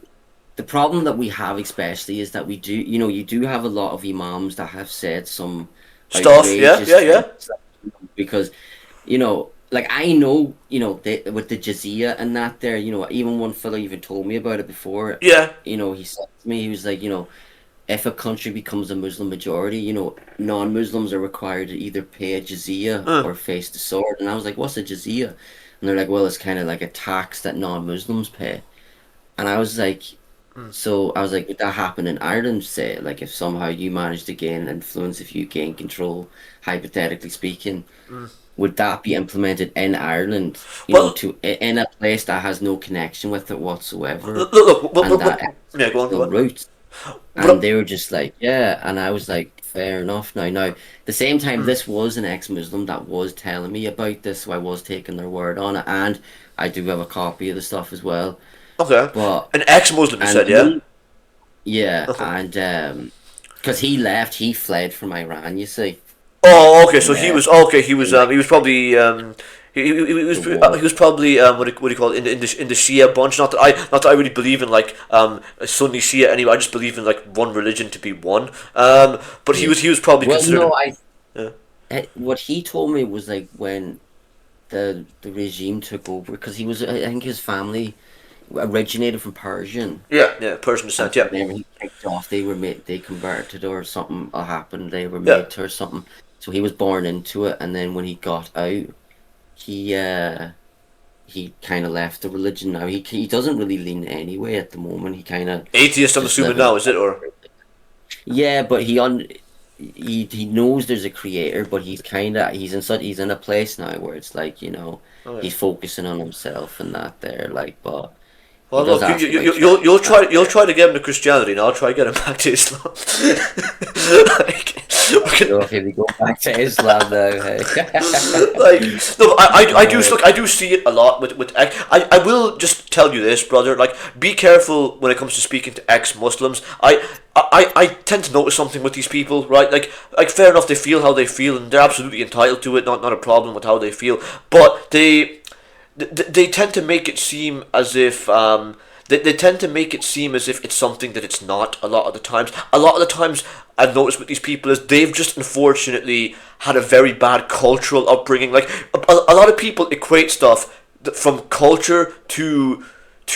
the problem that we have especially is that you do have a lot of imams that have said some stuff. Yeah, outrageous yeah, yeah. things because like I know, with the jizya and that there, even one fellow even told me about it before. Yeah. He said to me, he was like, if a country becomes a Muslim majority, non-Muslims are required to either pay a jizya Uh, or face the sword. And I was like, what's a jizya? And they're like, well, it's kind of like a tax that non-Muslims pay. And I was like, would that happen in Ireland, say, like if somehow you manage to gain influence, if you gain control, hypothetically speaking, would that be implemented in Ireland, well, in a place that has no connection with it whatsoever, and look, that has yeah, go on, go no on. roots? And But, they were just like, yeah, and I was like, fair enough. Now, the same time, this was an ex-Muslim that was telling me about this, so I was taking their word on it, and I do have a copy of the stuff as well. okay, But an ex-Muslim, you and said, yeah. yeah, Okay. and because he fled from Iran, you see, Oh, okay. and So he was okay. He was in like he was probably the war. he was probably what do you call it, in the Shia bunch. Not that I really believe in like Sunni Shia anyway. I just believe in like one religion to be one. But Yeah. he was probably Well, considered. no, Yeah. what he told me was like when the regime took over, because I think his family originated from Persian, Yeah, yeah, Persian and descent. Yeah, whenever he kicked off, they converted or something happened. They were yeah. made to or something. So he was born into it, and then when he got out, he he kind of left the religion. Now he doesn't really lean anyway at the moment. He kind of Atheist, I'm just assuming living. now, is it or? Yeah, but he knows there's a creator, but he's in a place now where it's like, Okay. he's focusing on himself and that there, like, but he Well, does look, ask about church you'll there. try to get him to Christianity, and I'll try to get him back to Islam. like, we You can, know, if we go back to Islam now, hey. like no, I do Uh, look, I do see it a lot with I will just tell you this, brother. Like, be careful when it comes to speaking to ex-Muslims. I tend to notice something with these people, right? Like fair enough, they feel how they feel, and they're absolutely entitled to it. Not a problem with how they feel, but they tend to make it seem as if they tend to make it seem as if it's something that it's not a lot of the times. A lot of the times I've noticed with these people is they've just unfortunately had a very bad cultural upbringing. Like a lot of people equate stuff from culture to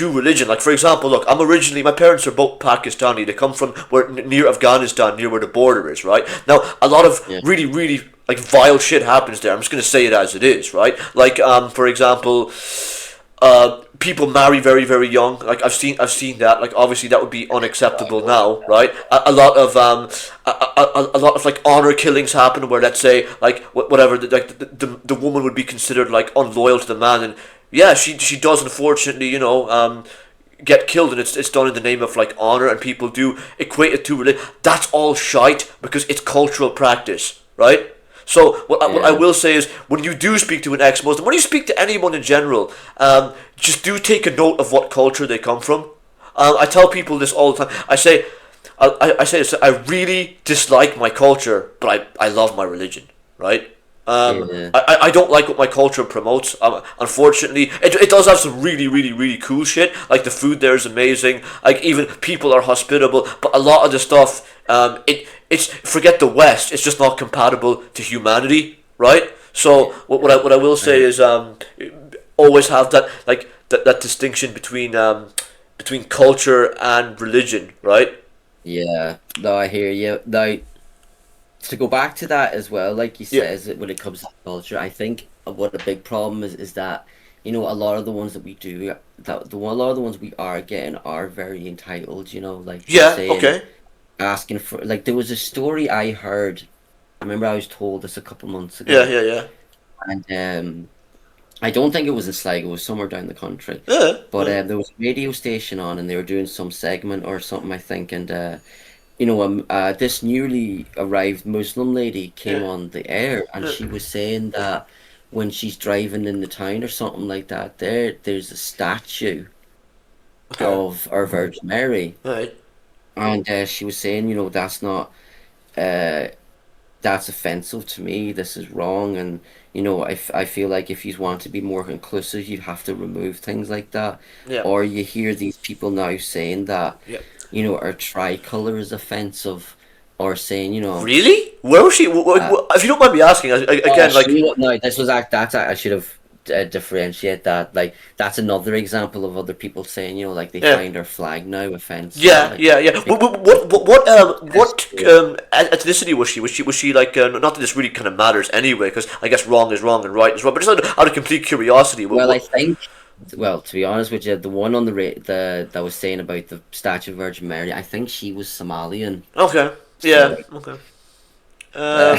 religion. Like for example, look, I'm originally my parents are both Pakistani. They come from where near Afghanistan, near where the border is. Right now, a lot of Yeah. really like vile shit happens there. I'm just gonna say it as it is. Right, like for example, people marry very young. Like I've seen that. Like obviously that would be unacceptable now, right? A lot of a lot of like honor killings happen where let's say like whatever like the woman would be considered like unloyal to the man, and yeah, she does unfortunately get killed, and it's done in the name of like honor, and people do equate it to religion. That's all shite because it's cultural practice, right? So what I Yeah. will say is when you do speak to an ex-Muslim, when you speak to anyone in general, just do take a note of what culture they come from. I tell people this all the time. I say this. I really dislike my culture, but I love my religion. Right? Yeah. I don't like what my culture promotes. Unfortunately, it does have some really cool shit. Like the food there is amazing. Like even people are hospitable. But a lot of the stuff, it's forget the West. It's just not compatible to humanity, right? So what I will say Right. is always have that like that distinction between culture and religion, right? Yeah. No, I hear you. Now, to go back to that as well, like you Yeah, says, that when it comes to culture, I think what a big problem is that a lot of the ones that we do, a lot of the ones we are getting are very entitled. Like just yeah, saying, okay, asking for like there was a story I heard. I remember I was told this a couple months yeah, ago, yeah, yeah, and I don't think it was in Sligo. It was somewhere down the country, yeah, but yeah, there was a radio station on, and they were doing some segment or something, I think, and this newly arrived Muslim lady yeah, came on the air, and yeah. she was saying that when she's driving in the town or something like that, there's a statue Okay, of our Virgin Mary, all right. and she was saying, uh, that's offensive to me. This is wrong, and I feel like if you want to be more inclusive, you have to remove things like that. Yeah, Or you hear these people now saying that, yeah. our tricolor is offensive, or saying, Really? Where was she? uh, If you don't mind me asking, oh, again, like, no, I should have differentiate that. Like that's another example of other people saying, like they yeah, find our flag now offensive. yeah, Like yeah, yeah. they that's What true. ethnicity was she? Was she like? Not that this really kind of matters anyway, because I guess wrong is wrong and right is right. But just out of complete curiosity, Well, I think. Well, to be honest with you, the one on the that was saying about the statue of Virgin Mary, I think she was Somalian. Okay, yeah, So, okay. uh,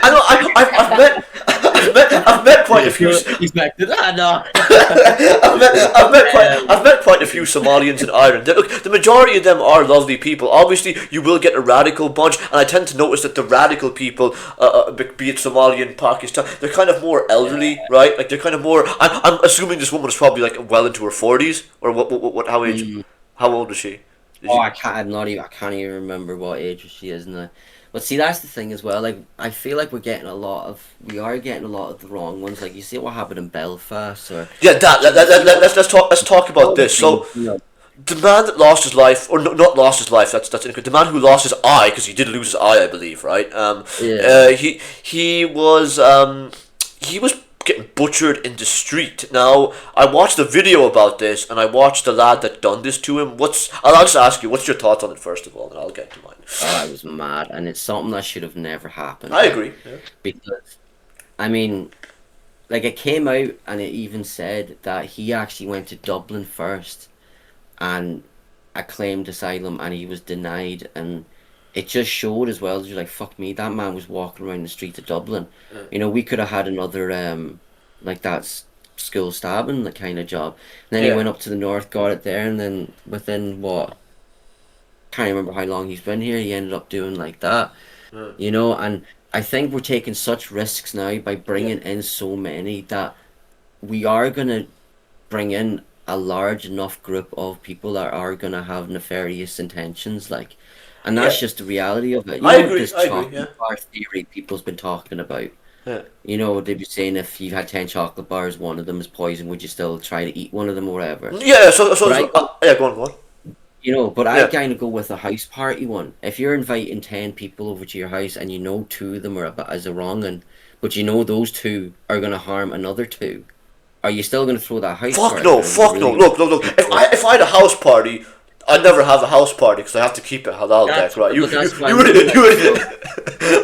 I know. I've met. I've met quite a few. expected that, no. I've met quite a few Somalians in Ireland. Look, the majority of them are lovely people. Obviously, you will get a radical bunch, and I tend to notice that the radical people, be it Somalian, Pakistan, they're kind of more elderly, right? Like they're kind of more. I'm assuming this woman is probably like well into her 40s, or what how age? Mm. How old is she? Is Oh, she? I can't even remember what age she is now. But see, that's the thing as well. Like, I feel like we are getting a lot of the wrong ones. Like, you see what happened in Belfast, or Yeah, that. you know, Let's talk about all the this. things, So the man that lost his life, or not lost his life, that's incorrect. The man who lost his eye, because he did lose his eye, I believe, right? yeah, He was getting butchered in the street. Now I watched a video about this, and I watched the lad that done this to him. I'll just ask you, what's your thoughts on it first of all, and I'll get to mine. I was mad, and it's something that should have never happened. I Like, agree. Yeah. because I mean, like it came out, and it even said that he actually went to Dublin first and claimed asylum, and he was denied, and it just showed as well. You're like, fuck me, that man was walking around the streets of Dublin. Yeah. We could have had another like that school stabbing that kind of job. And then he Yeah. went up to the north, got it there, and then within what, can't remember how long he's been here, he ended up doing like that. Yeah. And I think we're taking such risks now by Yeah. bringing in so many that we are gonna bring in a large enough group of people that are gonna have nefarious intentions, like, and Yeah. that's just the reality of it. I agree. This I agree. Yeah. chocolate bar theory people's been talking about. Yeah. You know, they'd be saying if you had 10 chocolate bars, one of them is poison, would you still try to eat one of them or whatever? Yeah. So so, But I so go, yeah. Go on. Go on. but I Yeah. kind of go with a house party one. If you're inviting 10 people over to your house and you know two of them are as a wrong un, but you know those two are going to harm another two, are you still going to throw that house Fuck party, no. or are you Fuck no. really going Look. Look. Look. to If I had a house party, I'd never have a house party because I have to keep it halal deck, right? But that's what You I would mean. you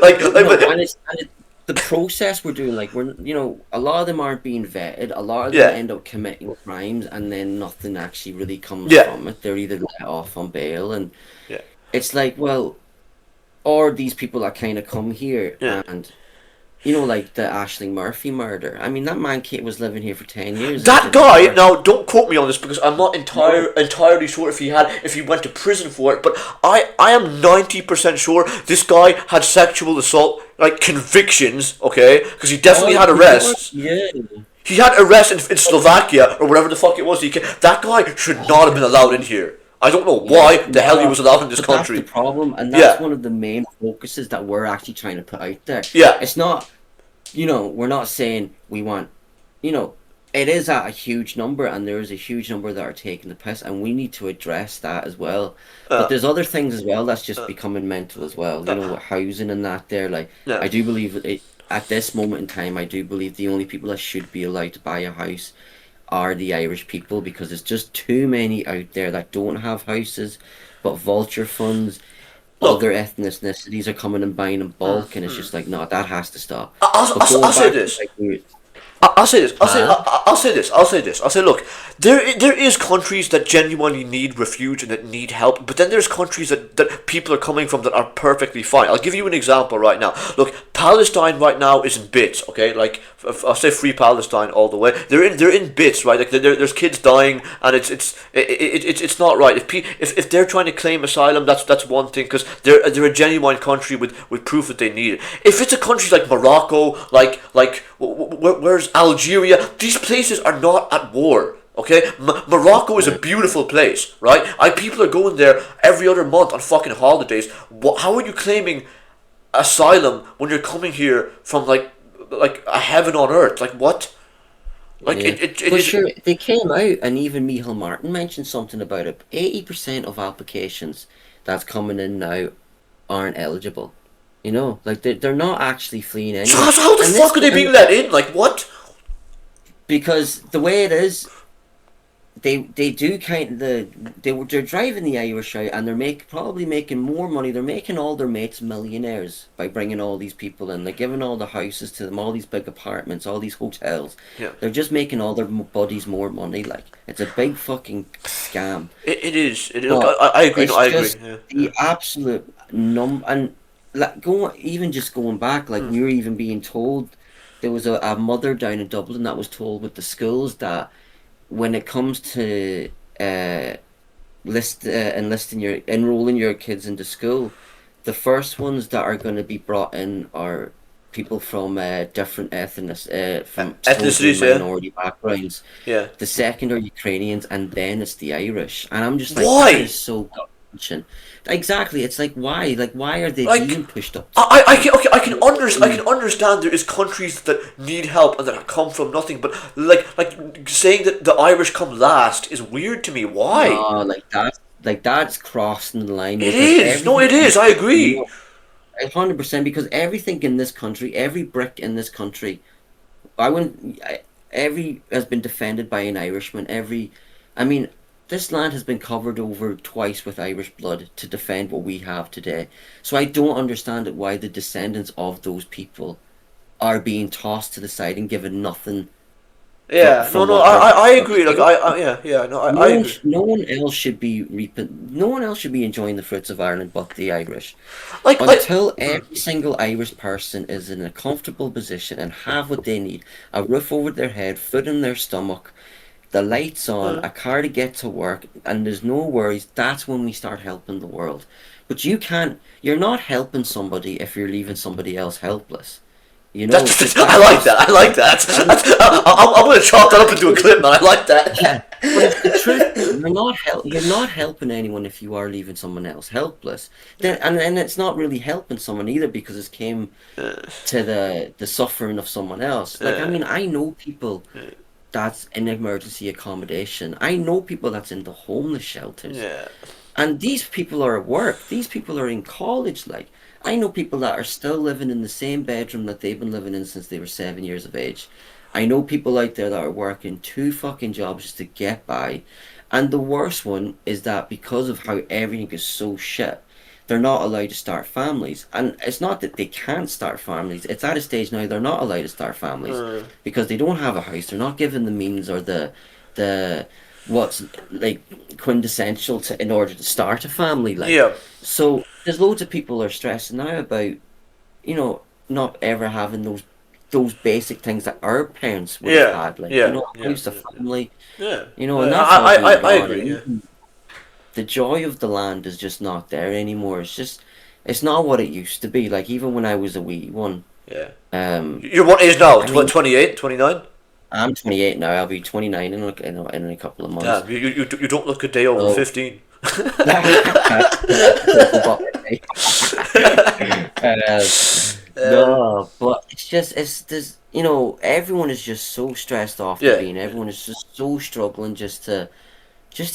Like, so would like no, but the process we're doing. Like, a lot of them aren't being vetted. A lot of them yeah end up committing crimes, and then nothing actually really comes yeah from it. They're either let off on bail, and yeah it's like, well, or these people that kind of come here yeah. and. Like the Ashling Murphy murder. I mean, that man Kate was living here for 10 years and it That didn't guy, work. now don't quote me on this because I'm not No. entirely sure if he went to prison for it, but I am 90% sure this guy had sexual assault like convictions, okay? Because he Oh, definitely had he was, arrests. yeah. He had arrests in But Slovakia or whatever the fuck it was. That guy should not have been allowed in here. I don't know yeah, why the hell he was allowed in this but that's the country. problem, and that's Yeah, one of the main focuses that we're actually trying to put out there. yeah. It's not, we're not saying we want, you know, it is at a huge number, and there is a huge number that are taking the piss, and we need to address that as well. But Uh, there's other things as well that's just uh, becoming mental as well. uh, With housing and that there. Like, yeah. I do believe it, at this moment in time, I do believe the only people that should be allowed to buy a house are the Irish people, because there's just too many out there that don't have houses, but vulture funds, other Look, ethnicities are coming and buying in bulk, and it's just like, no, that has to stop. But I'll going say back to this. like, I'll say this. huh? I'll say this. I'll say this. I'll say, look, there is countries that genuinely need refuge and that need help, but then there's countries that people are coming from that are perfectly fine. I'll give you an example right now. Look, Palestine right now is in bits. Okay, like I'll say free Palestine all the way. They're in bits, right? Like there's kids dying, and it's not right. If they're trying to claim asylum, that's one thing because they're a genuine country with proof that they need it. If it's a country like Morocco, where's Algeria? These places are not at war. Okay, Morocco is a Yeah. beautiful place, right? People are going there every other month on fucking holidays. How are you claiming asylum when you're coming here from like a heaven on earth? Like what? Like Yeah. it But is. sure, they came out, and even Michael Martin mentioned something about it. 80% of applications that's coming in now aren't eligible. Like they're not actually fleeing So anywhere. how the And this, fuck are they and being let in? Like what? because the way it is, they do kind of they're driving the Irish out, and probably making more money. They're making all their mates millionaires by bringing all these people in. They're giving all the houses to them, all these big apartments, all these hotels. Yeah, They're just making all their buddies more money. Like, it's a big fucking scam. it is. It is. Look, But I agree. No, it's I agree. just Yeah, yeah. the absolute and like even just going back, like Mm. we were even being told, there was a mother down in Dublin that was told with the schools that when it comes to enrolling your kids into school, the first ones that are going to be brought in are people from different from totally Ethnicities. Yeah, minority backgrounds. yeah. The second are Ukrainians, and then it's the Irish. And I'm just like, that Why? is so gut-wrenching. Exactly. It's like, why? Like, why are they Like being pushed up to the top? I can I Mm. can understand there is countries that need help and that come from nothing, but saying that the Irish come last is weird to me. Why? No, that's crossing the line, It because is. No, everything, it is. I agree. 100%, because everything in this country, every brick in this country, I wouldn't. Every has been defended by an Irishman. I mean, this land has been covered over twice with Irish blood to defend what we have today. So I don't understand it why the descendants of those people are being tossed to the side and given nothing Yeah. No, from no. what they're. I agree. Yeah, yeah. No, I agree. No one else should be reaping. No one else should be enjoying the fruits of Ireland but the Irish. Like. Until every single Irish person is in a comfortable position and have what they need, a roof over their head, food in their stomach, the lights on, Uh, a car to get to work, and there's no worries, that's when we start helping the world. But you're not helping somebody if you're leaving somebody else helpless. You know, I like that. I like that. I'm going to chop that up into a clip, man. I like that. yeah, but it's the truth. You're not helping anyone if you are leaving someone else helpless. Then and it's not really helping someone either because it came to the suffering of someone else. Like I Yeah. mean, I know people that's in emergency accommodation. I know people that's in the homeless shelters. Yeah. And these people are at work. These people are in college. Like, I know people that are still living in the same bedroom that they've been living in since they were 7 years of age. I know people out there that are working two fucking jobs just to get by. And the worst one is that because of how everything is so shit, they're not allowed to start families. And it's not that they can't start families. It's at a stage now they're not allowed to start families because they don't have a house. They're not given the means or the what's like quintessential to in order to start a family. Like, Yeah. so there's loads of people are stressing now about not ever having those basic things that our parents would have Yeah. had, like Yeah. a Yeah. house, a family, Yeah. and that's not I being I gone. agree. Yeah. And the joy of the land is just not there anymore. It's not what it used to be. Like even when I was a wee one, Yeah. um, You're what age now? I mean, 28, 29? I'm 28 now. I'll be 29 in a couple of months. Damn, you don't look a day over So 15. No, but it's this. Everyone is just so stressed off the Yeah. bean. Everyone is just so struggling just to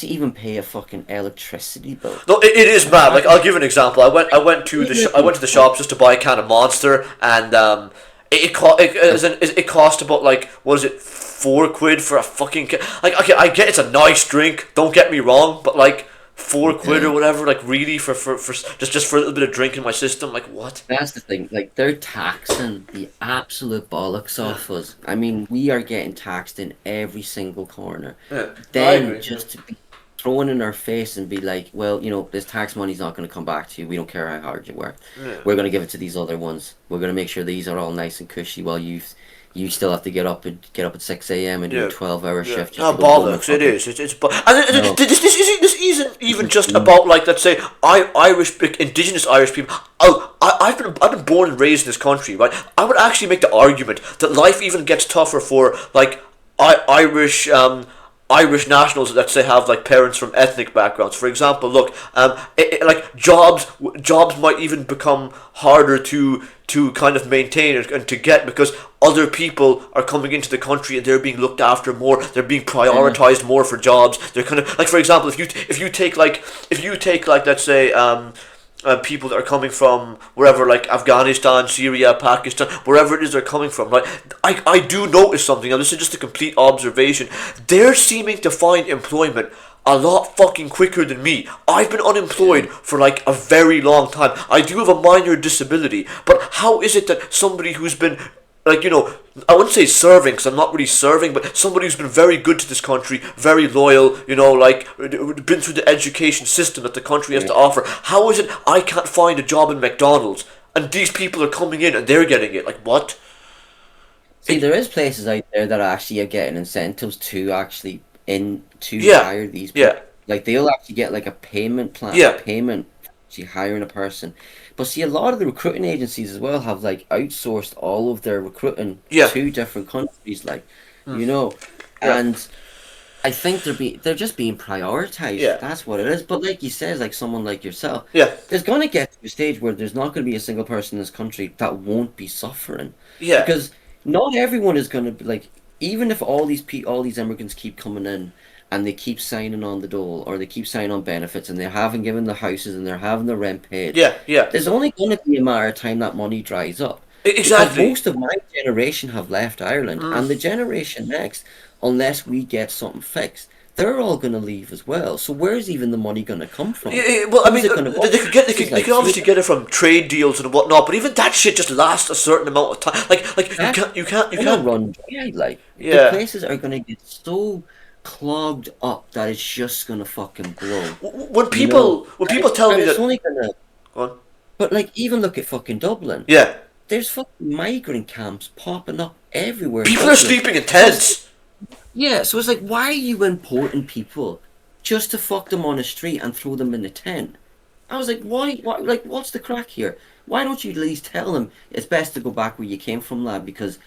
even pay a fucking electricity bill. No, it is mad. Like That I'll give an example. I went to the is shops just to buy a can of Monster, and it cost about like what is it, £4 for a fucking like okay, I get it's a nice drink. Don't get me wrong, but like £4 or whatever, like really for just for a little bit of drink in my system, like what? That's the thing. Like they're taxing the absolute bollocks off us. I mean, we are getting taxed in every single corner. Yeah, no, I Then agree. just to be thrown in our face and be like, well, this tax money's not going to come back to you. We don't care how hard you work. Yeah. We're going to give it to these other ones. We're going to make sure these are all nice and cushy while you still have to get up at 6 a.m. and do Yeah. a 12-hour Yeah. shift just No to go home and bollocks. It fucking is. And no. this isn't even just about like let's say indigenous Irish people. I've been born and raised in this country, right? I would actually make the argument that life even gets tougher for like Irish Irish nationals that say have like parents from ethnic backgrounds. For example, look, like jobs might even become harder to kind of maintain and to get because other people are coming into the country and they're being looked after more. They're being Yeah. prioritized more for jobs. They're kind of like, for example, if you take like let's say people that are coming from wherever, like Afghanistan, Syria, Pakistan, wherever it is they're coming from, right? I do notice something, and this is just a complete observation. They're seeming to find employment a lot fucking quicker than me. I've been unemployed for like a very long time. I do have a minor disability, but how is it that somebody who's been like, I wouldn't say serving because I'm not really serving, but somebody who's been very good to this country, very loyal, like been through the education system that the country has Yeah. to offer. How is it I can't find a job in McDonald's and these people are coming in and they're getting it? Like what? See, It, there is places out there that actually are getting incentives to actually to yeah, hire these people. yeah, Like they'll actually get like a payment plan, a yeah, payment to hiring a person. But see, a lot of the recruiting agencies as well have like outsourced all of their recruiting yeah, to different countries, like you know, yeah, and I think they're just being prioritized. yeah, That's what it is. But like you says, like someone like yourself, yeah, there's gonna get to a stage where there's not gonna be a single person in this country that won't be suffering, yeah, because not everyone is gonna be like. Even if all these immigrants keep coming in and they keep signing on the dole or they keep signing on benefits and they haven't given the houses and they're having the rent paid, yeah, yeah. there's only going to be a matter of time that money dries up. Because Exactly. most of my generation have left Ireland, and the generation next, unless we get something fixed, they're all going to leave as well. So where's even the money going to come from? Well, I Who's mean, it going to go? they could get Places they like could obviously get it from trade deals and whatnot, but even that shit just lasts a certain amount of time. Like you Gonna can't. run dry. Like the Yeah. places are going to get so clogged up that it's just going to fucking blow. When You know, people tell and me it's that, only gonna. go on. But like, even look at fucking Dublin. Yeah, There's fucking migrant camps popping up everywhere in people are Dublin. sleeping in tents. Yeah, so it's like, why are you importing people just to fuck them on the street and throw them in a tent? I was like, why? What? Like, what's the crack here? Why don't you at least tell them it's best to go back where you came from, lad? Because,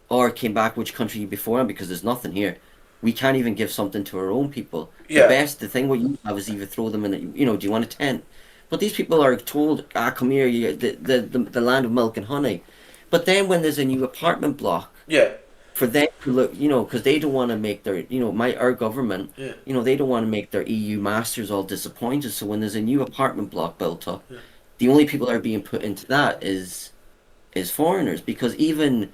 or came back which country you before, because there's nothing here. We can't even give something to our own people. Yeah. The thing what you have is either throw them in, do you want a tent? But these people are told, come here, the land of milk and honey. But then when there's a new apartment block, Yeah. for them to look, because they don't want to make their, our government, Yeah. they don't want to make their EU masters all disappointed. So when there's a new apartment block built up, the only people that are being put into that is foreigners. Because even,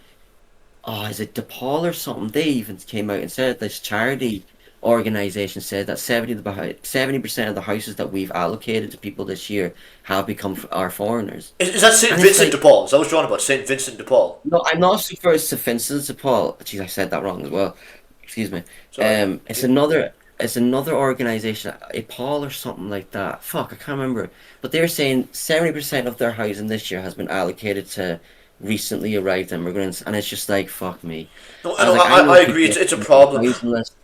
is it DePaul or something? They even came out and said this charity organization said that 70% of the houses that we've allocated to people this year have become our foreigners. Is that St. And it's Vincent like, de Paul? Is that what you're on about? St. Vincent de Paul? no, I'm not super St. Vincent de Paul. Jeez, I said that wrong as well. Excuse me. Sorry. It's another organization, a Paul or something like that. Fuck, I can't remember. But they're saying 70% of their housing this year has been allocated to recently arrived immigrants, and it's just like, fuck me. No, I was like, I know I agree. people It's a on problem. the housing list.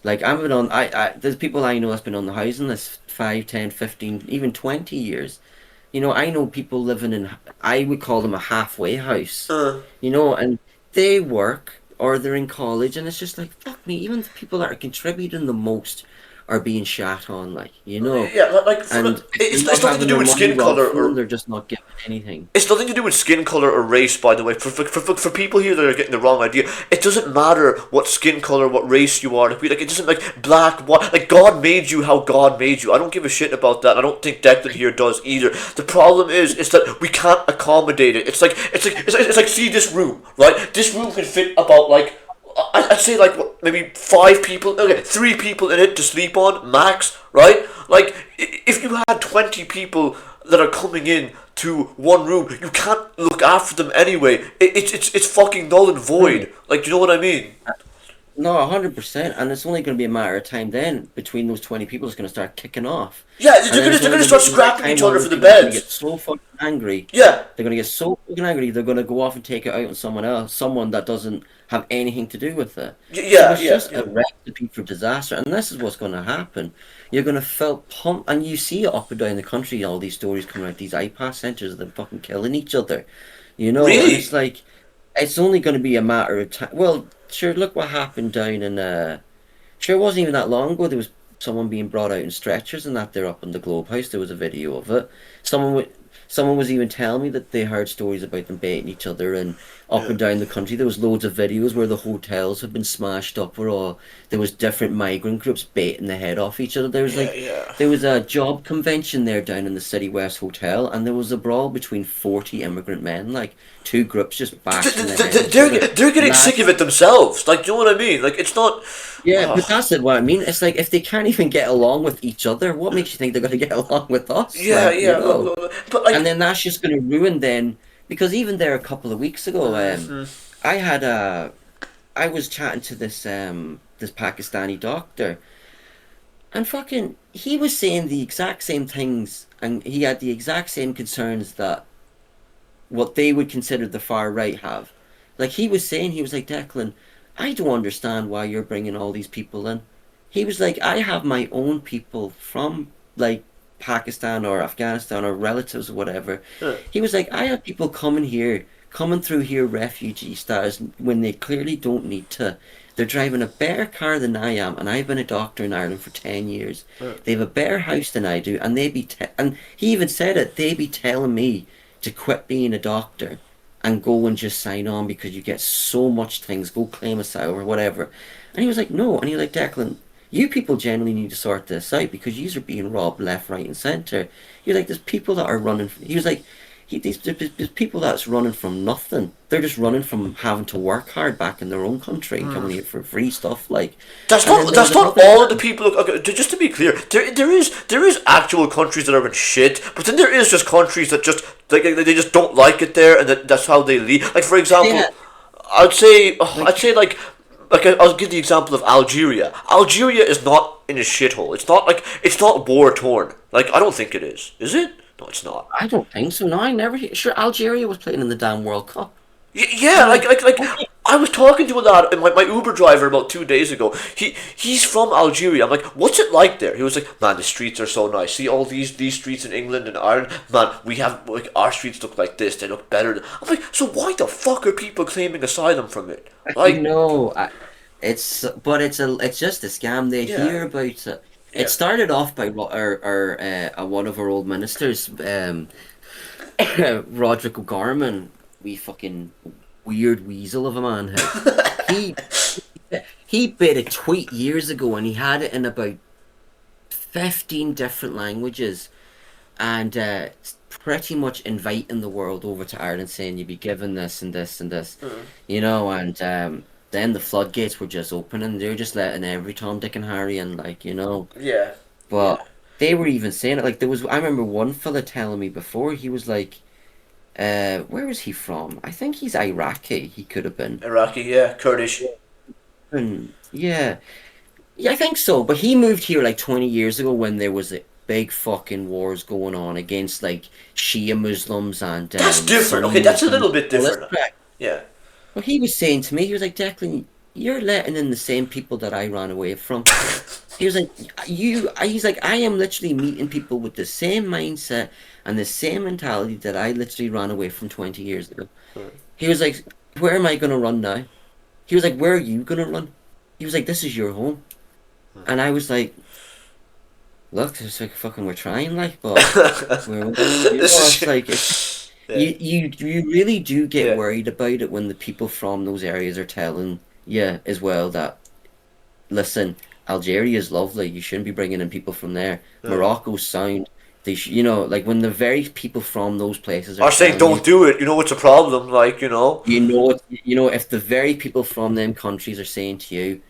Like, I've been on, there's people I know that's been on the housing list 5, 10, 15, even 20 years. I know people living in, I would call them a halfway house, Uh, and they work or they're in college, and it's just like, fuck me, even the people that are contributing the most are being shat on, yeah, like and if they're it's not nothing to having do their with money skin well color thrown, or they're just not given anything. it's nothing to do with skin color or race. By the way, for people here that are getting the wrong idea, it doesn't matter what skin color, what race you are. Like it doesn't like black, white. Like God made you how God made you. I don't give a shit about that. I don't think Declan here does either. The problem is that we can't accommodate it. It's like see this room, right? This room can fit about like. I'd say like what, maybe 5 people, okay, 3 people in it to sleep on max, right? Like if you had 20 people that are coming in to one room, you can't look after them anyway. It's fucking null and void. Like, do you know what I mean? No, 100%, and it's only going to be a matter of time then between those 20 people is going to start kicking off. Yeah, And then it's they're only gonna going to start be a matter of scrapping time each when other those for the people are going to get beds. so fucking angry. Yeah, They're going to get so fucking angry, they're going to go off and take it out on someone else, someone that doesn't have anything to do with it. So yeah, it's yeah, just yeah. a recipe for disaster, and this is what's going to happen. You're going to feel pump, and you see it up and down the country, all these stories coming out, these iPass centres, they're fucking killing each other, and it's Really? like, it's only going to be a matter of time. Well, sure, look what happened down in, sure, it wasn't even that long ago. There was someone being brought out in stretchers and that there up in the Globe House. There was a video of it. Someone w- Someone was even telling me that they heard stories about them baiting each other and up Yeah, and down the country. There was loads of videos where the hotels have been smashed up, where all there was different migrant groups baiting the head off each other. yeah, yeah. There was a job convention there down in the City West Hotel, and there was a brawl between 40 immigrant men, like two groups just bashing the head of each other. They're getting Lad, sick of it themselves. Like, do you know what I mean? Like, it's not. yeah, but Oh, that's it. What I mean, it's like if they can't even get along with each other, what makes you think they're going to get along with us? yeah, yeah. But And like, then that's just going to ruin then, because even there a couple of weeks ago, mhm. I had a, I was chatting to this Pakistani doctor, and fucking he was saying the exact same things, and he had the exact same concerns that what they would consider the far right have. Like he was saying, he was like, Declan, I don't understand why you're bringing all these people in. He was like, I have my own people from like Pakistan or Afghanistan or relatives or whatever. Yeah, He was like, I have people coming through here, refugee status, when they clearly don't need to. They're driving a better car than I am, and I've been a doctor in Ireland for 10 years. yeah. They have a better house than I do, and and he even said it, they be telling me to quit being a doctor and go and just sign on because you get so much things, go claim asylum or whatever. And he was like, no. And he was like, Declan, you people generally need to sort this out because you are being robbed left, right, and centre. He was like, there's people that are running. He was like, there's people that's running from nothing. They're just running from having to work hard back in their own country and coming here for free stuff. Like, That's and then not there was that's not another all of the man. people. Okay, just to be clear, there is actual countries that are in shit, but then there is just countries that just they just don't like it there, and that's how they leave. Like for example, Yeah, I'd like say like I'll give the example of Algeria. Algeria is not in a shithole. It's not war torn. Like I don't think it is. Is it? No, it's not. I don't think so. No, I never. Sure, Algeria was playing in the damn World Cup. Yeah, And like, like okay, I was talking to a lad, my Uber driver about 2 days ago. He's from Algeria. I'm like, what's it like there? He was like, man, the streets are so nice. See all these streets in England and Ireland, man. We have like our streets look like this. They look better. I'm like, so why the fuck are people claiming asylum from it? Like, No, it's just a scam. They yeah, hear about it. It yeah. started off by one of our old ministers, Roderick O'Gorman, we fucking weird weasel of a man. He he made a tweet years ago, and he had it in about 15 different languages, and pretty much inviting the world over to Ireland, saying you'd be given this and this and this, and then the floodgates were just opening. They were just letting every Tom, Dick, and Harry in, Yeah, yeah. But they were even saying it like there was. I remember one fella telling me before, he was like, where was he from? I think he's Iraqi. He could have been. Iraqi, yeah, Kurdish. And yeah, yeah, I think so. But he moved here like 20 years ago when there was big fucking wars going on against like Shia Muslims and That's different. Sunni Okay, that's a Muslims. little bit Well, that's different. correct. Yeah. Well, he was saying to me, he was like, Declan, you're letting in the same people that I ran away from. He was like, he's like, I am literally meeting people with the same mindset and the same mentality that I literally ran away from 20 years ago. He was like, where am I going to run now? He was like, where are you going to run? He was like, this is your home. And I was like, look, it's like fucking we're trying, like, but This it's like, yeah, you really do get yeah. worried about it when the people from those areas are telling you as well that, listen, Algeria is lovely. You shouldn't be bringing in people from there. Morocco's sound. Like when the very people from those places are Are saying telling don't you, do it. You know it's a problem. Like if the very people from them countries are saying to you,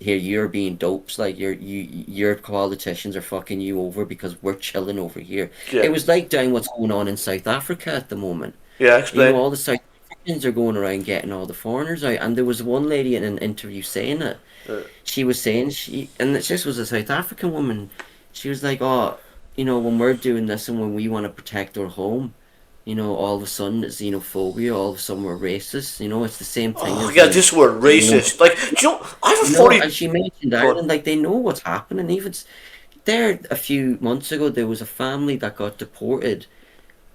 here you're being dopes, like your politicians are fucking you over because we're chilling over here. Yeah, It was like down what's going on in South Africa at the moment. yeah. Explain. All the South Africans are going around getting all the foreigners out, and there was one lady in an interview saying it. Uh, She was saying and this was a South African woman. She was like, "Oh, when we're doing this and when we want to protect our home, all of a sudden it's xenophobia. All of a sudden we're racist. It's the same thing oh as yeah, this word you know, racist. Like, I have a 40. and she mentioned Go on. Ireland, like they know what's happening. Even there a few months ago, there was a family that got deported,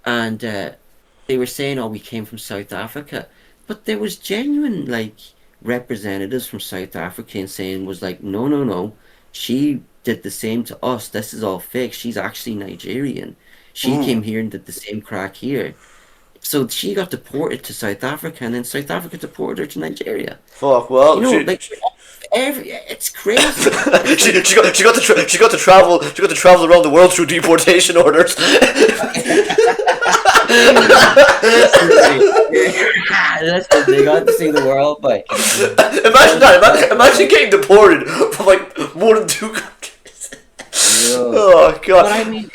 and they were saying, "Oh, we came from South Africa," but there was genuine like representatives from South Africa and saying was like, "No, no, no, she did the same to us. This is all fake. She's actually Nigerian. She Ooh. came here and did the same crack here." So she got deported to South Africa, and then South Africa deported her to Nigeria. Fuck. Well, Like it's crazy. It's like she got to travel around the world through deportation orders. that's what they got to see the world, but Imagine that. Imagine getting deported from like more than two countries. yeah. Oh god. But I mean,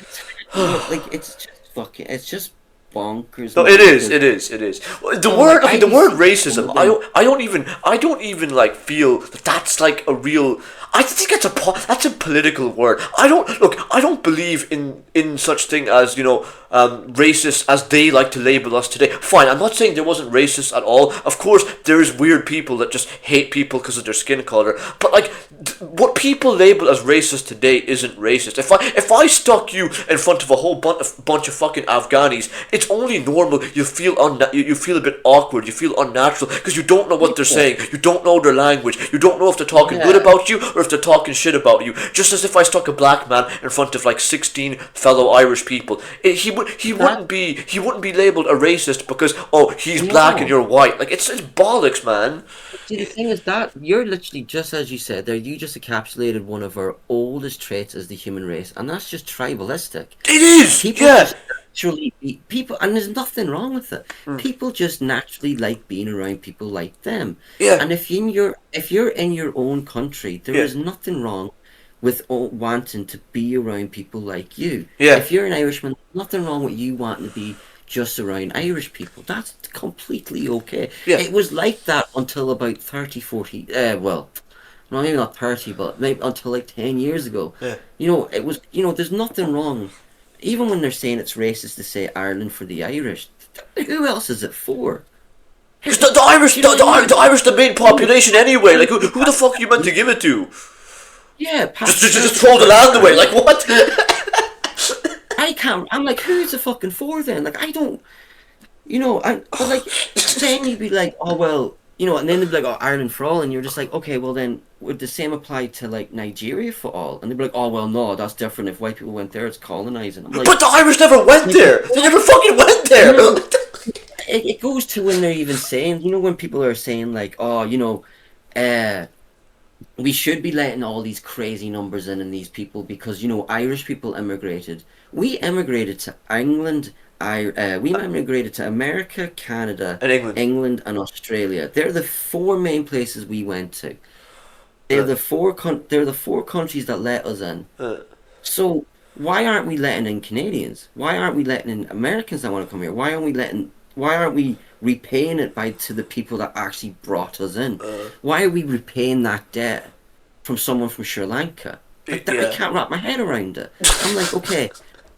like it's just fucking, it's just bonkers. No, Man, it is. because It is. It is. The like word. Okay, I the word used to racism. them. I don't even like feel that that's like a real. I think that's a political word. I don't look. I don't believe in such thing as racist as they like to label us today. Fine. I'm not saying there wasn't racist at all. Of course, there's weird people that just hate people because of their skin color. But like, what people label as racist today isn't racist. If I stuck you in front of a whole bunch of fucking Afghanis, it's only normal. You feel a bit awkward. You feel unnatural because you don't know what they're saying. You don't know their language. You don't know if they're talking good Yeah, about you or if they're talking shit about you. Just as if I stuck a black man in front of like 16 fellow Irish people, he that wouldn't be labeled a racist because he's black and no. you're white. Like it's bollocks, man. See, the thing is that you're literally just as you said there. You just encapsulated one of our oldest traits as the human race, and that's just tribalistic. It is. People Yeah. just naturally people, and there's nothing wrong with it. People just naturally like being around people like them. Yeah. And if you're in your own country, there Yeah. is nothing wrong with wanting to be around people like you. Yeah. If you're an Irishman, nothing wrong with you wanting to be just around Irish people. That's completely okay. Yeah. It was like that until about 30, 40. Well, no, maybe not 30, but maybe until like 10 years ago. Yeah. It was, there's nothing wrong. Even when they're saying it's racist to say Ireland for the Irish, who else is it for? Because the Irish, Do you know what I mean? the Irish, the main population anyway. Like, who the fuck are you meant to give it to? Yeah, Just throw the land away. Like, what? I can't. I'm like, who's the fucking for then? Like, I don't. You know, but like, then you'd be like, oh well, you know, and then they'd be like, oh, Ireland for all, and you're just like, okay, well then, would the same apply to like Nigeria for all? And they'd be like, oh well, no, that's different. If white people went there, it's colonizing. I'm like, But the Irish never went there. They never fucking went there. no, it goes to when they're even saying, you know, when people are saying like, oh, you know, uh, we should be letting all these crazy numbers in and these people because you know Irish people immigrated. We immigrated to England. We immigrated to America, Canada, In England. England, and Australia. They're the four main places we went to. Uh, They're the four countries that let us in. uh, So why aren't we letting in Canadians? Why aren't we letting in Americans that want to come here? Why aren't we repaying it by to the people that actually brought us in? uh, Why are we repaying that debt from someone from Sri Lanka? Like that, I yeah. can't wrap my head around it. I'm like, okay,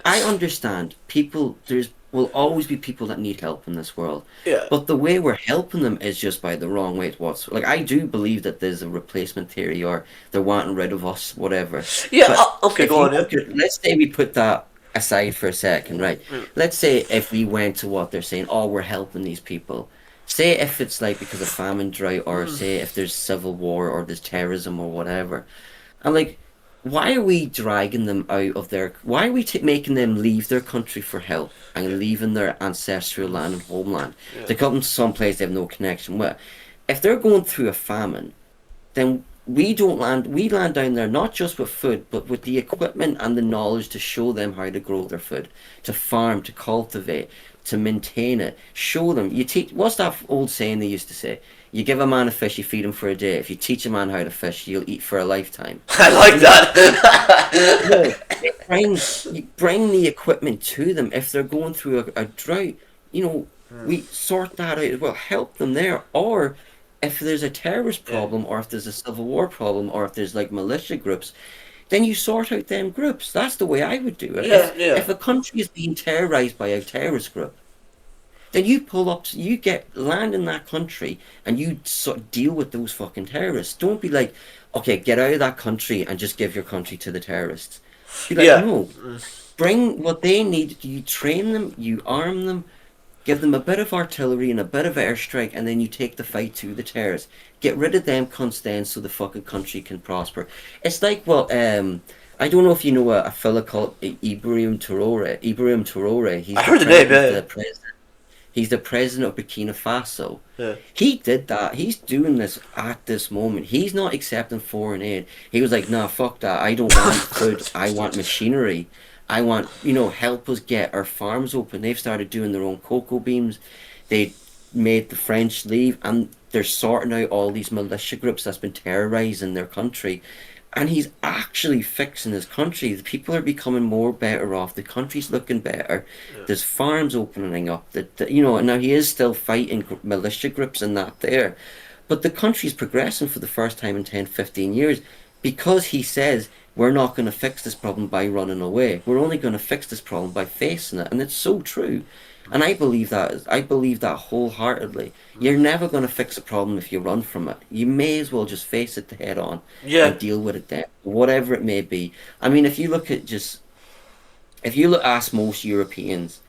I understand people. There's will always be people that need help in this world, Yeah. but the way we're helping them is just by the wrong way. What's like I do believe that there's a replacement theory or they're wanting rid of us, whatever. Yeah. But Okay, if go you on. Yeah. look at, let's say we put that aside for a second, right? Mm. Let's say if we went to what they're saying, oh, we're helping these people. Say if it's like because of famine, drought, or say if there's civil war or there's terrorism or whatever. I'm like, why are we dragging them out of their? Why are we making them leave their country for help and leaving their ancestral land and homeland Yeah. to come to some place they have no connection with? If they're going through a famine, then we don't land. We land down there not just with food, but with the equipment and the knowledge to show them how to grow their food, to farm, to cultivate, to maintain it. Show them. You teach. What's that old saying they used to say? You give a man a fish, you feed him for a day. If you teach a man how to fish, he'll eat for a lifetime. I like You know, that. you bring the equipment to them if they're going through a drought. You know, we sort that out as well. Help them there, or if there's a terrorist Yeah. problem, or if there's a civil war problem, or if there's like militia groups, then you sort out them groups. That's the way I would do it. Yeah. Yeah. If a country is being terrorized by a terrorist group, then you pull up, you get land in that country, and you sort of deal with those fucking terrorists. Don't be like, okay, get out of that country and just give your country to the terrorists. Be like, Yeah. no, bring what they need. You train them, you arm them, give them a bit of artillery and a bit of airstrike, and then you take the fight to the terrorists. Get rid of them cunts then so the fucking country can prosper. It's like, well, I don't know if you know a fella called Ibrahim Traore. Ibrahim Traore, I heard the name. Yeah. He's the president of Burkina Faso. Yeah. He did that. He's doing this at this moment. He's not accepting foreign aid. He was like, nah, fuck that. I don't want food. I want machinery. I want, you know, help us get our farms open. They've started doing their own cocoa beans. They made the French leave, and they're sorting out all these militia groups that's been terrorizing their country. And he's actually fixing his country. The people are becoming more better off. The country's looking better. Yeah. There's farms opening up. That you know, and now he is still fighting militia groups and that there. But the country's progressing for the first time in 10, 15 years because he says we're not going to fix this problem by running away. We're only going to fix this problem by facing it. And it's so true. And I believe that. I believe that wholeheartedly. You're never going to fix a problem if you run from it. You may as well just face it head on Yeah. and deal with it then, whatever it may be. I mean, if you look at just, if you look, ask most Europeans,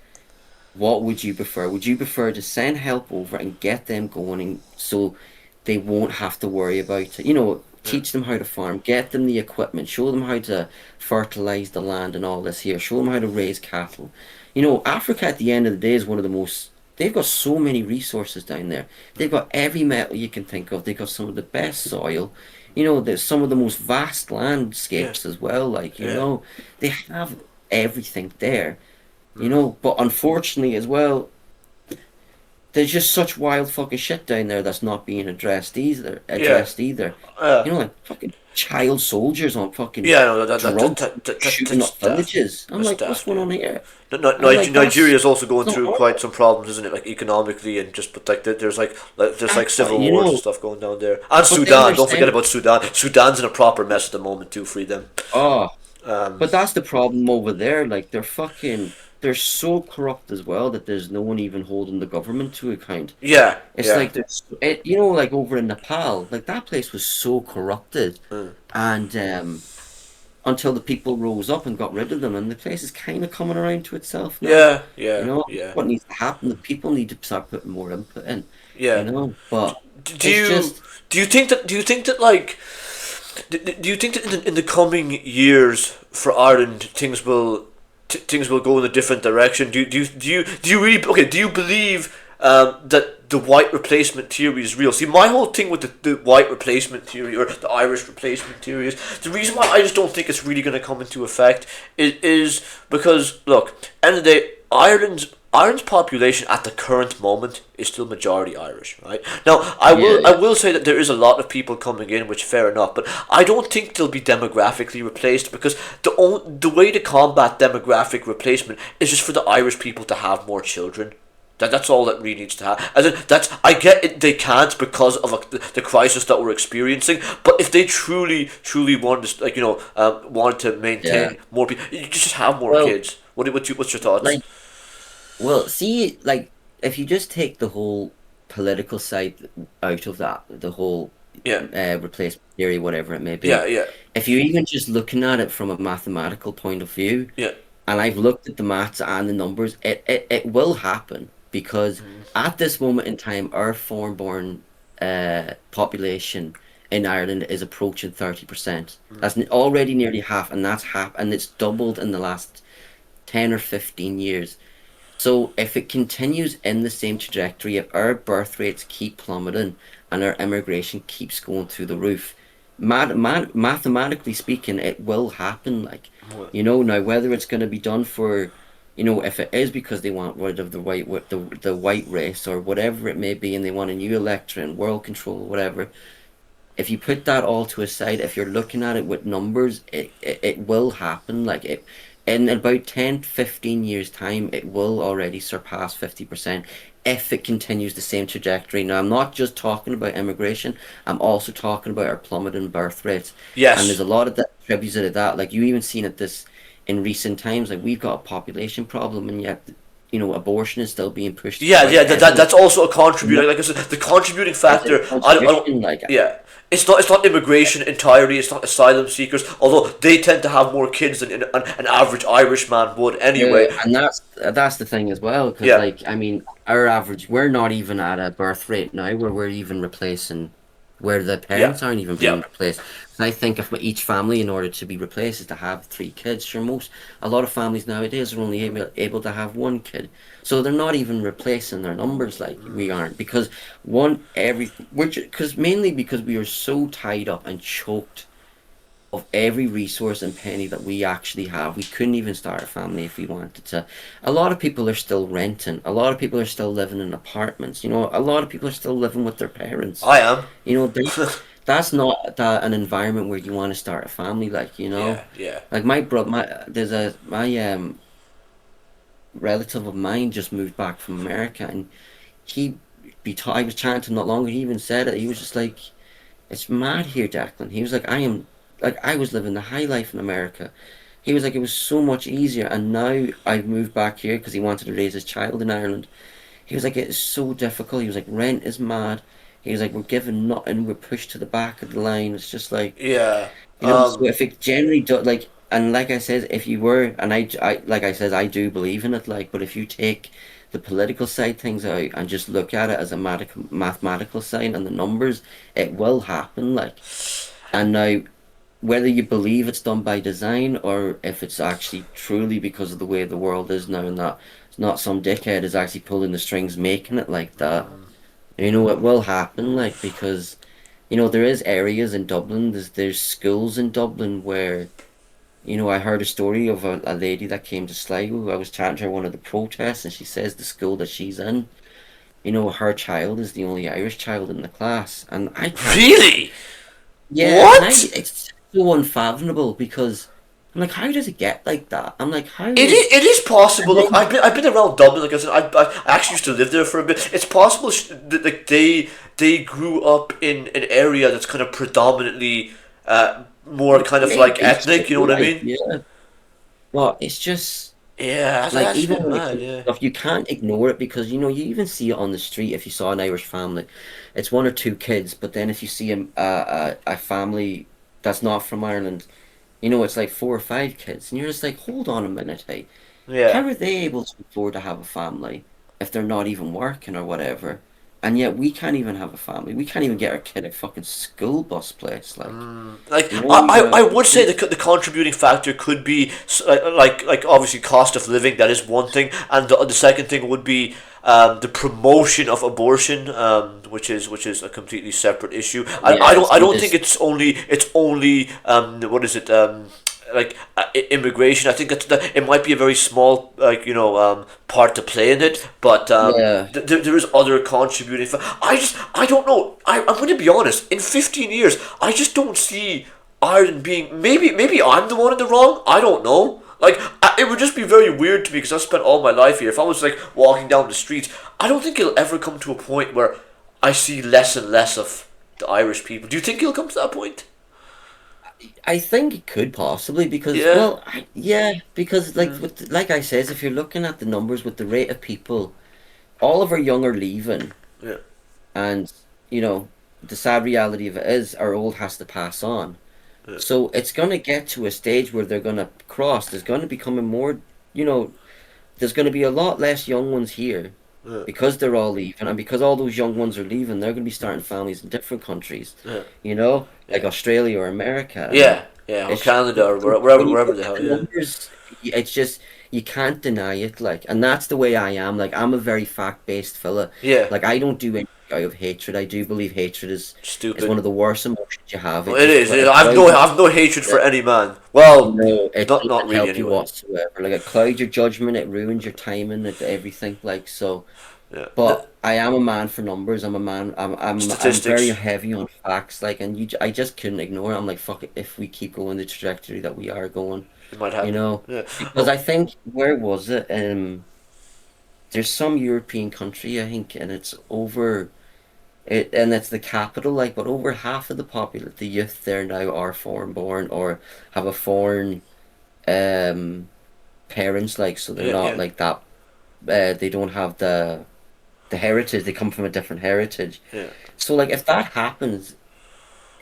what would you prefer? Would you prefer to send help over and get them going so they won't have to worry about it? You know, Yeah. teach them how to farm, get them the equipment, show them how to fertilize the land and all this here, show them how to raise cattle. You know, Africa at the end of the day is one of the most, they've got so many resources down there. They've got every metal you can think of. They've got some of the best soil. You know, there's some of the most vast Yeah. landscapes as well. Like, you Yeah. know, they have everything there. You know, but unfortunately as well, there's just such wild fucking shit down there that's not being Yeah. addressed either. Uh, You know, like fucking child soldiers on fucking yeah. No, drugs shooting that's up daft. villages. I'm That's like, what's daft. going Yeah. on here? I'm like, Nigeria is also that's going not through quite normal. some problems, isn't it? Like economically and just but like there's like civil You wars and know, stuff going down there. And but then Sudan, there's don't forget them. about Sudan. Sudan's in a proper mess at the moment too. Free them. Oh, Um, but that's the problem over there. Like they're fucking. they're so corrupt as well that there's no one even holding the government to account. Yeah, It's yeah. like like over in Nepal, like that place was so corrupted, Mm. and until the people rose up and got rid of them, and the place is kind of coming around to itself now. Yeah, yeah, yeah, What needs to happen? The people need to start putting more input in, yeah. but Do it's you just do you think that like do you think that in the coming years for Ireland things will go in a different direction? Do you really okay? Do you believe that the white replacement theory is real? See, my whole thing with the white replacement theory or the Irish replacement theory is the reason why I just don't think it's really going to come into effect is because look, end of the day, Ireland's population at the current moment is still majority Irish, right? Now, I will yeah, I will say that there is a lot of people coming in, which fair enough, but I don't think they'll be demographically replaced because the way to combat demographic replacement is just for the Irish people to have more children. That's all that really needs to happen. As in, that's I get it. They can't because of the crisis that we're experiencing. But if they truly wanted to, wanted to yeah. maintain more people, you just have more Well, kids. What's your thoughts? like see, like if you just take the whole political side out of that, the whole Yeah, replacement theory, whatever it may yeah, be, yeah, if you're even just looking at it from a mathematical point of view, yeah. and I've looked at the maths and the numbers, it will happen because at this moment in time, our foreign-born population in Ireland is approaching 30%. That's already nearly half, and that's half, and it's doubled in the last 10 or 15 years. So if it continues in the same trajectory, if our birth rates keep plummeting and our immigration keeps going through the roof, mathematically speaking, it will happen. Like, now whether it's going to be done for, if it is because they want rid of the white race or whatever it may be, and they want a new electorate and world control, whatever, if you put that all to a side, if you're looking at it with numbers, it will happen. Like it in about 10, 15 years' time, it will already surpass 50% if it continues the same trajectory. Now, I'm not just talking about immigration, I'm also talking about our plummeting birth rates. And there's Yes. a lot of that attributed to that. Like you even seen it this in recent times, like we've got a population problem and yet abortion is still being pushed Yeah, quite yeah. heavily. That's also a contributing. Like I said, the contributing Is it factor. a I don't. contribution? Like Yeah. It's not immigration entirely. It's not asylum seekers. Although they tend to have more kids than an average Irishman would yeah, anyway. and that's the thing as well, because Yeah. like I mean, our average, we're not even at a birth rate now where we're even replacing where the Yeah. parents aren't even Yeah. being replaced. And I think if each family, in order to be replaced, is to have three kids. Sure, a lot of families nowadays are only able to have one kid, so they're not even replacing their numbers like we aren't because because mainly because we are so tied up and choked of every resource and penny that we actually have. We couldn't even start a family if we wanted to. A lot of people are still renting. A lot of people are still living in apartments. A lot of people are still living with their parents. I am. That's not an environment where you want to start a family. Yeah. Yeah. Like my bro, there's my relative of mine just moved back from America, and he I was chatting to him not long ago. He even said it. He was just like, it's mad here, Declan. He was like, I was living the high life in America. He was like, it was so much easier, and now I've moved back here because he wanted to raise his child in Ireland. He was like, it is so difficult. He was like, rent is mad. He was like, we're given nothing. We're pushed to the back of the line. It's just like, Yeah. so if it generally do like, and like I said, if you were, and like I said, I do believe in it. Like, but if you take the political side things out and just look at it as a mathematical side and the numbers, it will happen. Like, and now whether you believe it's done by design or if it's actually truly because of the way the world is now and that it's not some dickhead is actually pulling the strings making it like that. It will happen like because there is areas in Dublin, there's schools in Dublin where I heard a story of a lady that came to Sligo. I was chatting to her at one of the protests and she says the school that she's in, her child is the only Irish child in the class, and I can't. Really? Yeah, and What? it's so unfathomable because I'm like, how does it get like that? I'm like, how? It is possible. And Look, then I've been around Dublin. Like I said, I actually used to live there for a bit. It's possible that like they grew up in an area that's kind of predominantly more kind of like maybe ethnic. You know so, what I like, mean? yeah. Well, it's just Yeah, Like that's a even bit when it mad. comes to Yeah. stuff, you can't ignore it because you even see it on the street. If you saw an Irish family, it's one or two kids. But then if you see a family that's not from Ireland, it's like four or five kids, and you're just like, hold on a minute, hey, how Yeah. are they able to afford to have a family if they're not even working or whatever? And yet we can't even have a family. We can't even get our kid a fucking school bus place. Like We I got. would say the contributing factor could be like obviously cost of living. That is one thing, and the second thing would be the promotion of abortion, which is a completely separate issue. I Yeah, don't I see don't think this. it's only what is it like immigration. I think it might be a very small part to play in it, but Yeah, there is other contributing. I don't know. I'm going to be honest. In 15 years, I just don't see Ireland being. Maybe I'm the one in the wrong. I don't know. Like it would just be very weird to me because I spent all my life here. If I was like walking down the streets, I don't think it'll ever come to a point where I see less and less of the Irish people. Do you think it'll come to that point? I think it could possibly because, Yeah. well, yeah, because like I says, if you're looking at the numbers with the rate of people, all of our young are leaving, Yeah. and you know, the sad reality of it is our old has to pass on. Yeah. So it's going to get to a stage where they're going to cross. There's going to become a more, you know, there's going to be a lot less young ones here Yeah. because they're all leaving, and because all those young ones are leaving, they're going to be starting families in different countries, Yeah. like Yeah. Australia or America, and Yeah. Yeah. Or it's just, Canada or when wherever you wherever look the at hell. the Yeah. numbers, it's just you can't deny it. Like, and that's the way I am. Like, I'm a very fact-based fella. Yeah. Like, I don't do anything out of hatred. I do believe hatred is one Stupid. of the worst emotions you have. Well, It it just is. it I've clouds no your I've no hatred for judgment. any man. Well, No, it not doesn't really help you anyway. whatsoever. Like, it clouds your judgment. It ruins your timing. It everything. Like, so. Yeah. But I am a man for numbers. I'm a man. I'm very Statistics. heavy on facts. Like, and I just couldn't ignore it. I'm like, fuck it. If we keep going the trajectory that we are going, It might you happen. know, Yeah. because Oh, I think where was it? There's some European country I think, and it's over it, and it's the capital. Like, but over half of the youth there now are foreign born or have a foreign um parents. Like, so they're yeah. not Yeah. like that. They don't have the heritage. They come from a different heritage. Yeah. So like if that happens,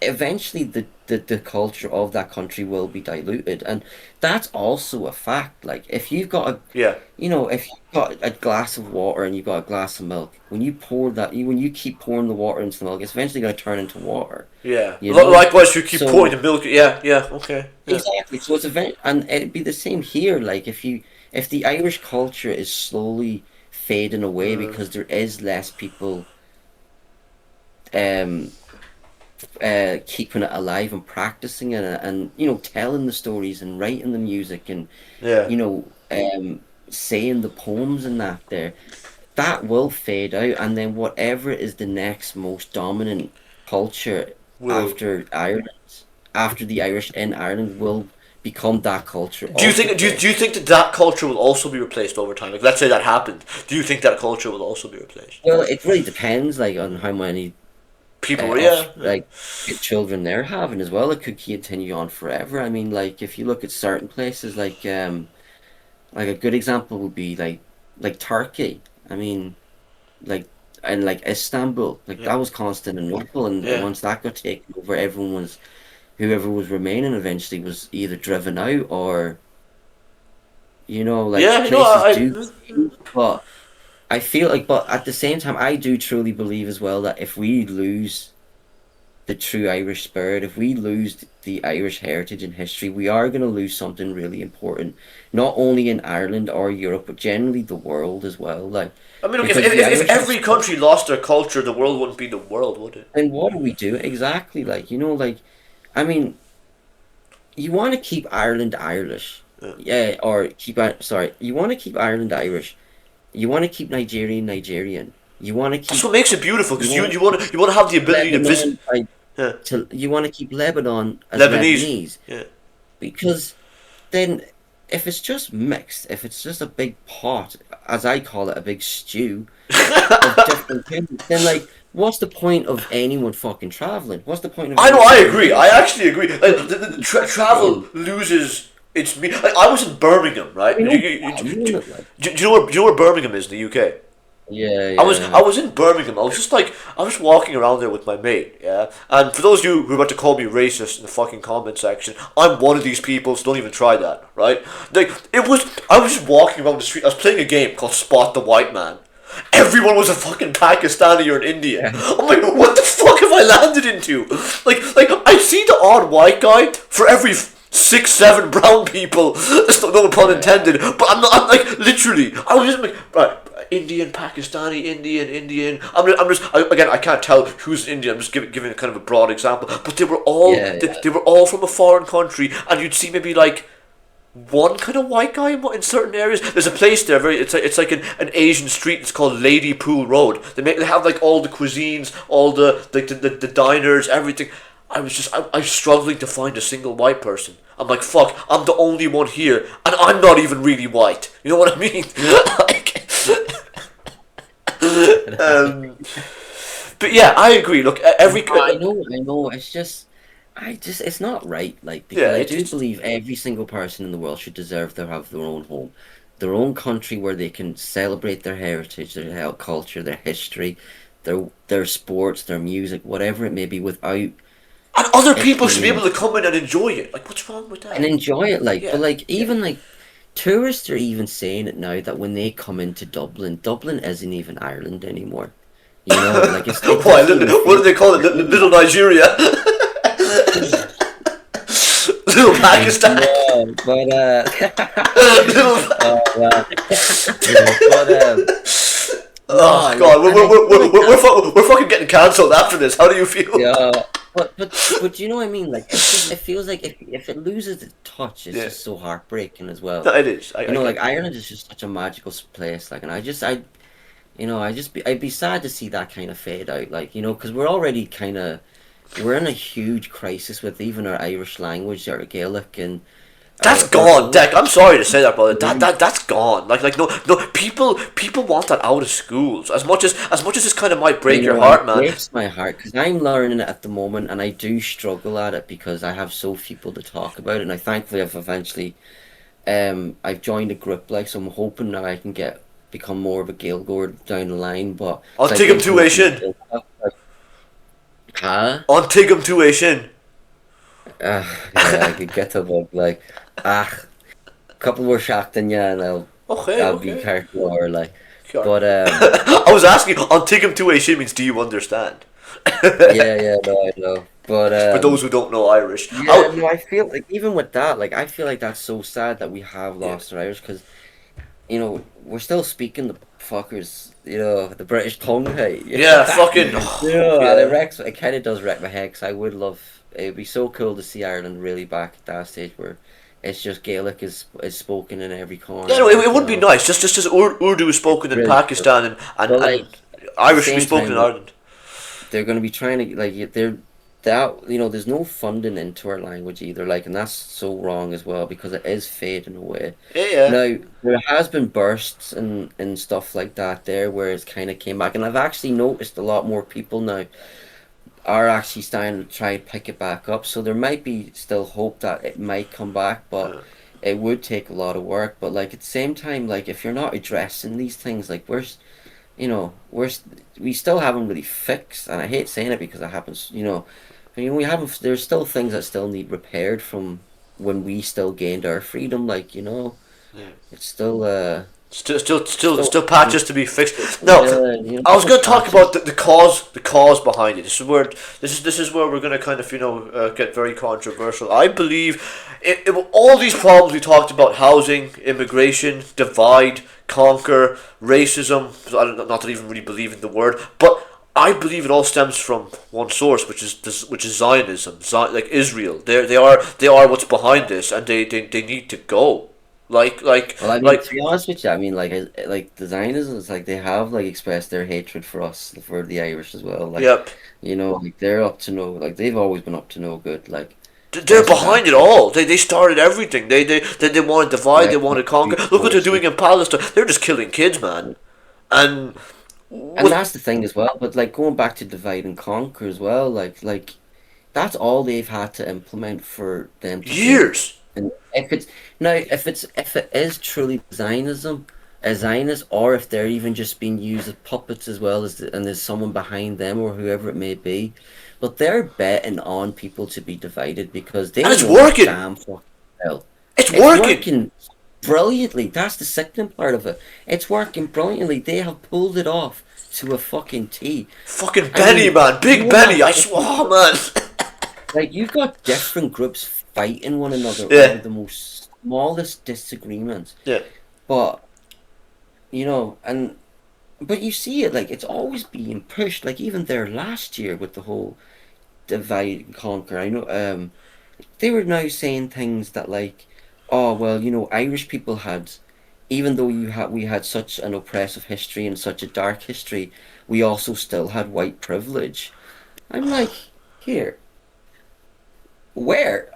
eventually the culture of that country will be diluted, and that's also a fact. Like if you've got Yeah. if you've got a glass of water and you've got a glass of milk, when you keep pouring the water into the milk, it's eventually going to turn into water. Yeah. You know? Likewise, you keep pouring So the milk. Yeah. Yeah. Okay. Yeah. exactly. So and it'd be the same here. Like if the Irish culture is slowly fading away Uh, because there is less people um keeping it alive and practicing it and telling the stories and writing the music and yeah. you know saying the poems and that will fade out, and then whatever is the next most dominant culture Will. after Ireland, after the Irish in Ireland, will become that culture Do you of the think? Do you place. think that culture will also be replaced over time? Like, let's say that happened. Do you think that culture will also be replaced? Well, it really depends, like on how many People. of Yeah. Yeah. like children they're having as well. It could continue on forever. I mean, like if you look at certain places, like a good example would be like Turkey. I mean, like and like Istanbul, like Yeah. that was Constantinople, and Yeah. once that got taken over, whoever was remaining eventually was either driven out or like Yeah. No. places do I change, but I feel like, but at the same time, I do truly believe as well that if we lose the true Irish spirit, if we lose the Irish heritage and history, we are going to lose something really important, not only in Ireland or Europe, but generally the world as well. Like, I mean, look. because the If Irish have every country lost their culture, the world wouldn't be the world, would it? and what do we do exactly? Like, like, I mean, you want to keep Ireland Irish, Yeah. yeah, or sorry, you want to keep Ireland Irish, you want to keep Nigerian Nigerian, you want to That's keep what makes it beautiful you because want to you want to have the ability to visit. Lebanon like, Yeah. you want to keep Lebanon as Lebanese. Lebanese Yeah. because then if it's just mixed, if it's just a big pot, as I call it, a big stew of different things, then like what's the point of anyone fucking traveling? What's the point of I know. anyone I fucking agree. doing I it? actually agree. Like, the It's travel insane. loses It's me. Like, I was in Birmingham, right? I know value in it, like. Do you know where Birmingham is in the UK? Yeah, I yeah. was in Birmingham. I was walking around there with my mate, yeah. And for those of you who are about to call me racist in the fucking comment section, I'm one of these people, so don't even try that, right? Like I was just walking around the street. I was playing a game called Spot the White Man. Everyone was a fucking Pakistani or an Indian. Yeah. I'm like, what the fuck have I landed into? Like I see the odd white guy for every six, seven brown people. No pun intended. But I'm not. I'm like literally. I was just like, right. Indian, Pakistani, Indian. Again, I can't tell who's Indian. I'm just giving a kind of a broad example. But Yeah, yeah. they were all from a foreign country, and you'd see maybe like one kind of white guy in certain areas. There's a place there. It's like an Asian street. It's called Lady Pool Road. They have like all the cuisines, all the diners, everything. I was struggling to find a single white person. I'm like, fuck, I'm the only one here, and I'm not even really white. You know what I mean? Like, um, but yeah, I agree. Look, every I know. It's not right. Like, yeah, because I do believe every single person in the world should deserve to have their own home, their own country where they can celebrate their heritage, their culture, their history, their sports, their music, whatever it may be, without and other it people should be being able to come in and enjoy it. Like, what's wrong with and that? enjoy it. Like, but Yeah, like yeah. even like tourists are even saying it now that when they come into Dublin, Dublin isn't even Ireland anymore. You know, like it Why? doesn't even What do feel. they call it? Little Nigeria, little Pakistan, No, but little. oh, well. But Oh no, God, like, and I feel like that. we're fucking getting cancelled after this. How do you feel? Yeah, but you know what I mean? Like it's just it feels like if it loses its touch, it's Yeah, just so heartbreaking as well. no, it is. You I know, get like that. Ireland is just such a magical place. Like, and I'd be sad to see that kind of fade out. Like, because we're already we're in a huge crisis with even our Irish language, our Gaelic, and That's our gone, old Deck. I'm sorry to say that, brother. roots. That's gone. Like no. People want that out of schools as much as this kind of might I break your know, and heart, it man. breaks my heart because I'm learning it at the moment, and I do struggle at it because I have so few people to talk about it. And I thankfully have eventually, I've joined a group, like, so I'm hoping that I can become more of a Gaeilgeoir down the line. But On because I've Tigam been Two coaching Shin. Gael stuff, like, huh? On Tigam Two Shin. Yeah, I could get a bug like, couple more shocked than yeah, and Okay, I'll be okay. careful or like, Sure. but I was asking on Tigam Two Shin means do you understand? yeah, yeah, no, I know, but For those who don't know Irish, yeah, no, I feel like even with that, like, I feel like that's so sad that we have yeah, lost our Irish because we're still speaking the fuckers, the British tongue, hey, yeah, fucking, and yeah. it kind of does wreck my head because I would love, it'd be so cool to see Ireland really back at that stage where it's just Gaelic is spoken in every Yeah, corner, no, like, it would be nice. Just as Urdu is spoken in really. Pakistan But and like at the Irish should be same spoken in time, like, Ireland. they're going to be trying to they're that there's no funding into our language either, like, and that's so wrong as well because it is fading away. Yeah, yeah. Now there has been bursts and stuff like that there where it's kind of came back, and I've actually noticed a lot more people now are actually starting to try and pick it back up. So there might be still hope that it might come back, but Uh, it would take a lot of work. But like at the same time, like if you're not addressing these things, like you know, we're we still haven't really fixed, and I hate saying it because it happens. I mean, we haven't. There's still things that still need repaired from when we still gained our freedom. Like, yeah. it's still still Still patches to be fixed. Now, yeah, I was still going to talk patches. about the cause behind it. This is where we're going to kind of get very controversial. I believe all these problems we talked about: housing, immigration, divide, conquer, racism. I don't, not that I even really believe in the word, but I believe it all stems from one source, which is Zionism, like Israel. They are what's behind this, and they need to go. Well, I mean, Like to be honest with you, I mean, like the Zionism, like they have like expressed their hatred for us, for the Irish as well. Like, yep. like they're up to no, like they've always been up to no good. Like, They're especially behind back it in all. They started everything. They want to divide. They direct want to conquer. contribution Look what they're doing mostly. in Palestine. They're just killing kids, man. And And with that's the thing as well. But like going back to divide and conquer as well, like that's all they've had to implement for them to gain years. And if it's now, if it is truly Zionism, a Zionist, or if they're even just being used as puppets as well as and there's someone behind them or whoever it may be, but they're betting on people to be divided because And they it's know working. damn fucking well It's it's working. working brilliantly. That's the sickening part of it. It's working brilliantly. They have pulled it off to a fucking T. Fucking I Benny, mean, man. you Big want Benny. to I swear, oh, man. like you've got different groups fighting one another Yeah. over the most smallest disagreements, Yeah. but and but you see it like it's always being pushed. Like even there last year with the whole divide and conquer. I know they were now saying things that like, oh well, Irish people had, even though we had such an oppressive history and such a dark history, we also still had white privilege. I'm like, here, where?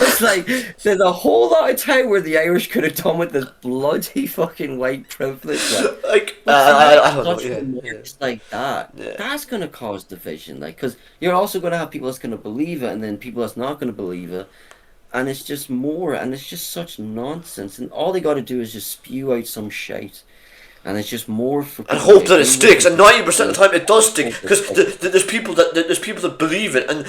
It's like there's a whole lot of time where the Irish could have done with this bloody fucking white privilege, like. Like, But to make I don't know. such Yeah. Yeah. remarks like that, Yeah. that's gonna cause division, like, because you're also gonna have people that's gonna believe it, and then people that's not gonna believe it, and it's just more, and it's just such nonsense, and all they got to do is just spew out some shite, and it's just more for And people to hope that it agree with sticks. and And people 90% of to the time, it does stick. hold their Because fucking. there's people that believe it, and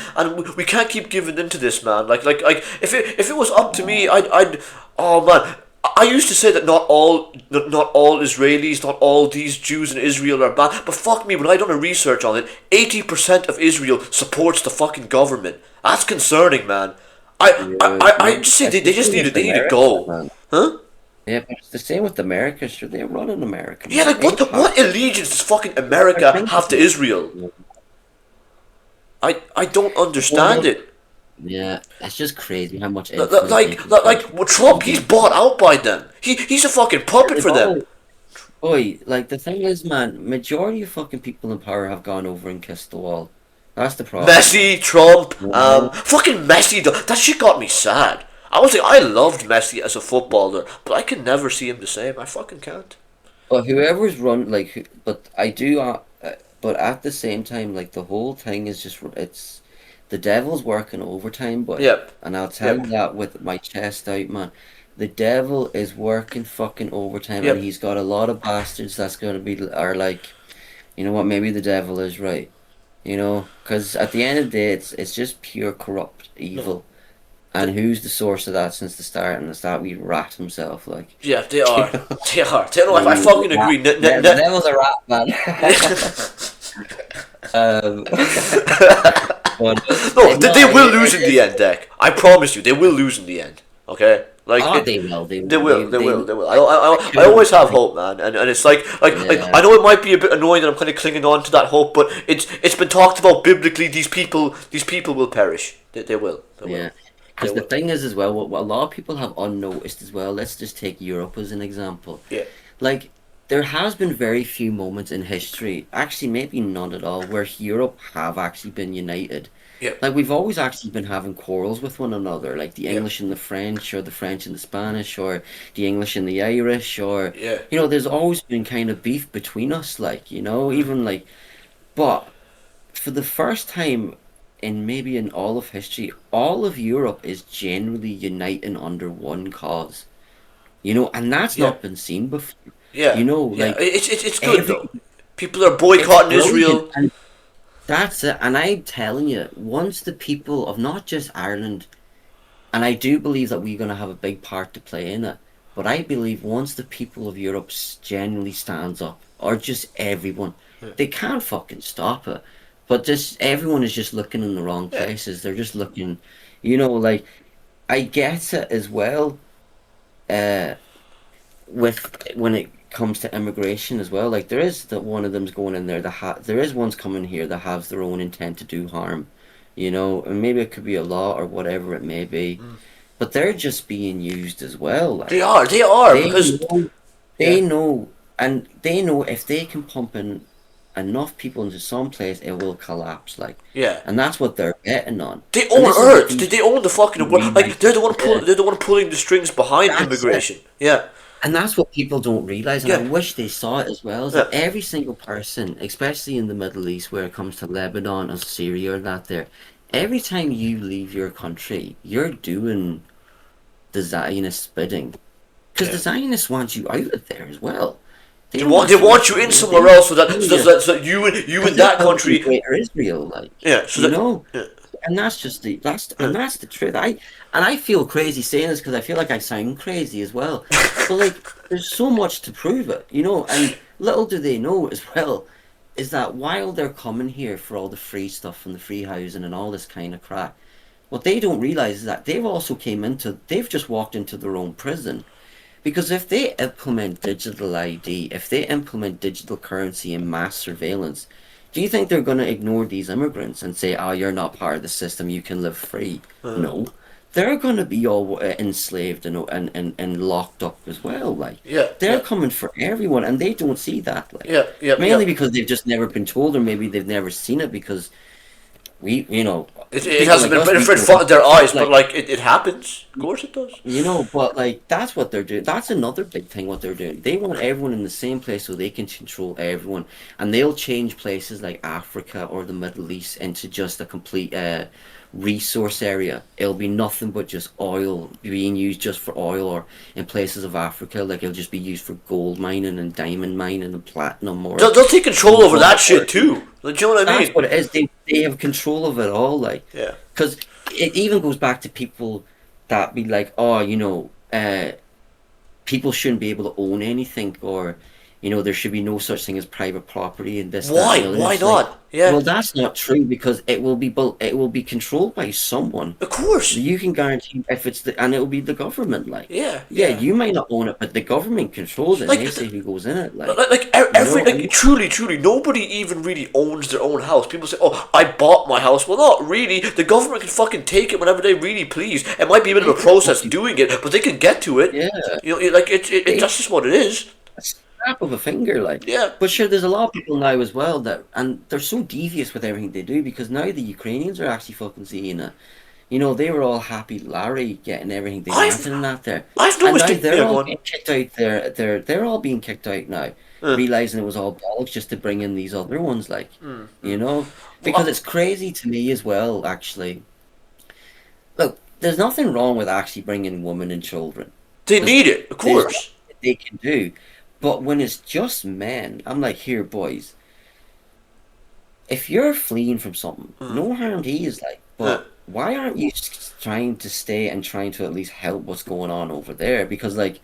we can't keep giving into this, man. Like if it was up to me, I'd oh man. I used to say that not all Israelis, not all these Jews in Israel are bad, but fuck me, when I done a research on it, 80% of Israel supports the fucking government. That's concerning, man. I just say It's the they just same need with they need to America, go, man. huh? Yeah, but it's the same with America. Sure, they're running America, Yeah, man. like They have what allegiance does fucking I America think have to Israel? I don't understand well, it. yeah, it's just crazy how much influence they Like can push. well, Trump, he's bought out by them. He's a fucking puppet They've for them. all, boy, like the thing is, man, majority of fucking people in power have gone over and kissed the wall. That's the problem, like. Messi, Trump, You know? fucking Messi. Though that shit got me sad. I was like, I loved Messi as a footballer, but I can never see him the same. I fucking can't. But whoever's run, like, but I do, but at the same time, like the whole thing is just it's the devil's working overtime, boy. Yep, And I'll tell you yep, that with my chest out, man. The devil is working fucking overtime, and yep. he's got a lot of bastards that's gonna be are like, you know what? Maybe the devil is right. Because at the end of the day, it's just pure corrupt No, evil. And who's the source of that since the start? And it's that wee rat himself, like. yeah, they You are. know, They are. They, no, I the fucking rat. agree. The devil's a rat, man. um, but No, no, they will lose in the end, Deck. I promise you, they will lose in the end. Okay, like they will, they they will, will, they will, they will. they I should. always have hope, man, and it's like Yeah, I know it might be a bit annoying that I'm kind of clinging on to that hope, but it's been talked about biblically. These people will perish. They will, they will, yeah. they Because the will. thing is, as well, what a lot of people have unnoticed as well. Let's just take Europe as an example. Yeah, Like, there has been very few moments in history, actually maybe none at all, where Europe have actually been united. yeah, Like we've always actually been having quarrels with one another, like the yeah, English and the French, or the French and the Spanish, or the English and the Irish, or yeah. there's always been kind of beef between us, like even like. But for the first time in maybe in all of history, all of Europe is generally uniting under one cause. And that's Yeah, not been seen before. yeah, yeah. Like It's good every though. People are it's boycotting brilliant. Israel. And that's it. And I'm telling you, once the people of not just Ireland, and I do believe that we're going to have a big part to play in it, but I believe once the people of Europe genuinely stands up, or just everyone, they can't fucking stop it. But just everyone is just looking in the wrong Yeah, places. They're just looking, like I get it as well. Uh, with when it comes to immigration as well. Like there is that one of them's going in there. There is ones coming here that has their own intent to do harm, and maybe it could be a law or whatever it may be, but they're just being used as well. they Like are. They are they because know, yeah, they know, and they know if they can pump in enough people into some place, it will collapse. Like, yeah. and that's what they're betting on. They And own this is what Earth. these They own the fucking world. rewrite. Like they're the one Yeah, they're the one pulling the strings behind that's it. immigration. Yeah, And that's what people don't realize, and I yeah, wish they saw it as well, is yeah, that every single person, especially in the Middle East where it comes to Lebanon or Syria or that there, every time you leave your country, you're doing the Zionists bidding. Because the Yeah. Zionists want you out of there as well. They They don't want want they you want you in somewhere else so that so that you because in they that call them country. Greater Israel, like, Yeah. So you that. know. Yeah. And that's just Yeah. that's the truth. I feel crazy saying this because I feel like I sound crazy as well. But like, there's so much to prove it, you know. And little do they know as well, is that while they're coming here for all the free stuff and the free housing and all this kind of crap, what they don't realize is that they've just walked into their own prison. Because if they implement digital ID, if they implement digital currency and mass surveillance, do you think they're going to ignore these immigrants and say, "Oh, you're not part of the system, you can live free"? No, they're going to be all enslaved and locked up as well. Like, Yeah. they're Yeah. coming for everyone, and they don't see that. Like, Yeah. Yeah. Yeah. mainly because they've just never been told, or maybe they've never seen it because you know, It people hasn't like been us, in we front grow up of their eyes, but like like it happens. Of course it does. you know, but like that's what they're doing. That's another big thing what they're doing. They want everyone in the same place so they can control everyone. And they'll change places like Africa or the Middle East into just a complete resource area. It'll be nothing but just oil being used just for oil, or in places of Africa, like it'll just be used for gold mining and diamond mining and platinum or They'll take control over that shit too. Like, do you know what I that's mean? what it is. They have control of it all, like, Yeah. because it even goes back to people that be like, oh, people shouldn't be able to own anything, or there should be no such thing as private property and this, that, and Why? the other. And Why it's like, not? Yeah. well, that's not true because it will be controlled by someone. Of course. You can guarantee if and it will be the government. Like, Yeah. yeah, Yeah. you might not own it, but the government controls it, and Like they say who goes in it. every And truly nobody even really owns their own house. People say, "Oh, I bought my house." Well, not really. The government can fucking take it whenever they really please. It might be a bit of a process doing it, but they can get to it. yeah, Like that's just what it is. a snap of a finger, like. Yeah. But sure, there's a lot of people now as well and they're so devious with everything they do because now the Ukrainians are actually fucking seeing it. They were all happy Larry getting everything they I've wanted and that there, I've and noticed now it. they're Yeah, go all on. being kicked out. They're all being kicked out now, realizing it was all bollocks just to bring in these other ones, like, because Well, it's crazy to me as well. Actually, look, there's nothing wrong with actually bringing women and children. they There's need it, of there's course. nothing they can do. But when it's just men, I'm like, here, boys, if you're fleeing from something, no harm to you, is like, Yeah. but why aren't you trying to stay and trying to at least help what's going on over there? Because, like,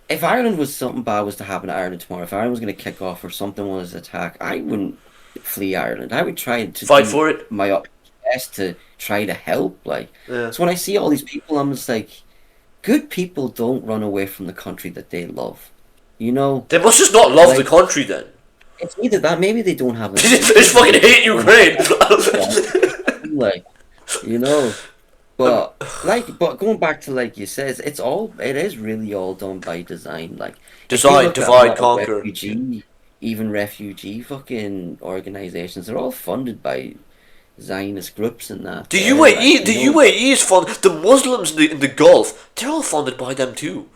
if Ireland was something bad was to happen to Ireland tomorrow, if Ireland was going to kick off or something was to attack, I wouldn't flee Ireland. I would try to Fight do for it. my best to try to help. Like, Yeah. so when I see all these people, I'm just like, good people don't run away from the country that they love. They must just not love the Like, country then. it's either that, maybe they don't have They an just fucking hate Ukraine. like, you know. But going back to like you says, it is really all done by design. Like, if you Design, look at a lot divide, of conquer. even refugee fucking organizations, they're all funded by Zionist groups and that. The Like, UAE, the UAE is funded. The Muslims in the Gulf, they're all funded by them too.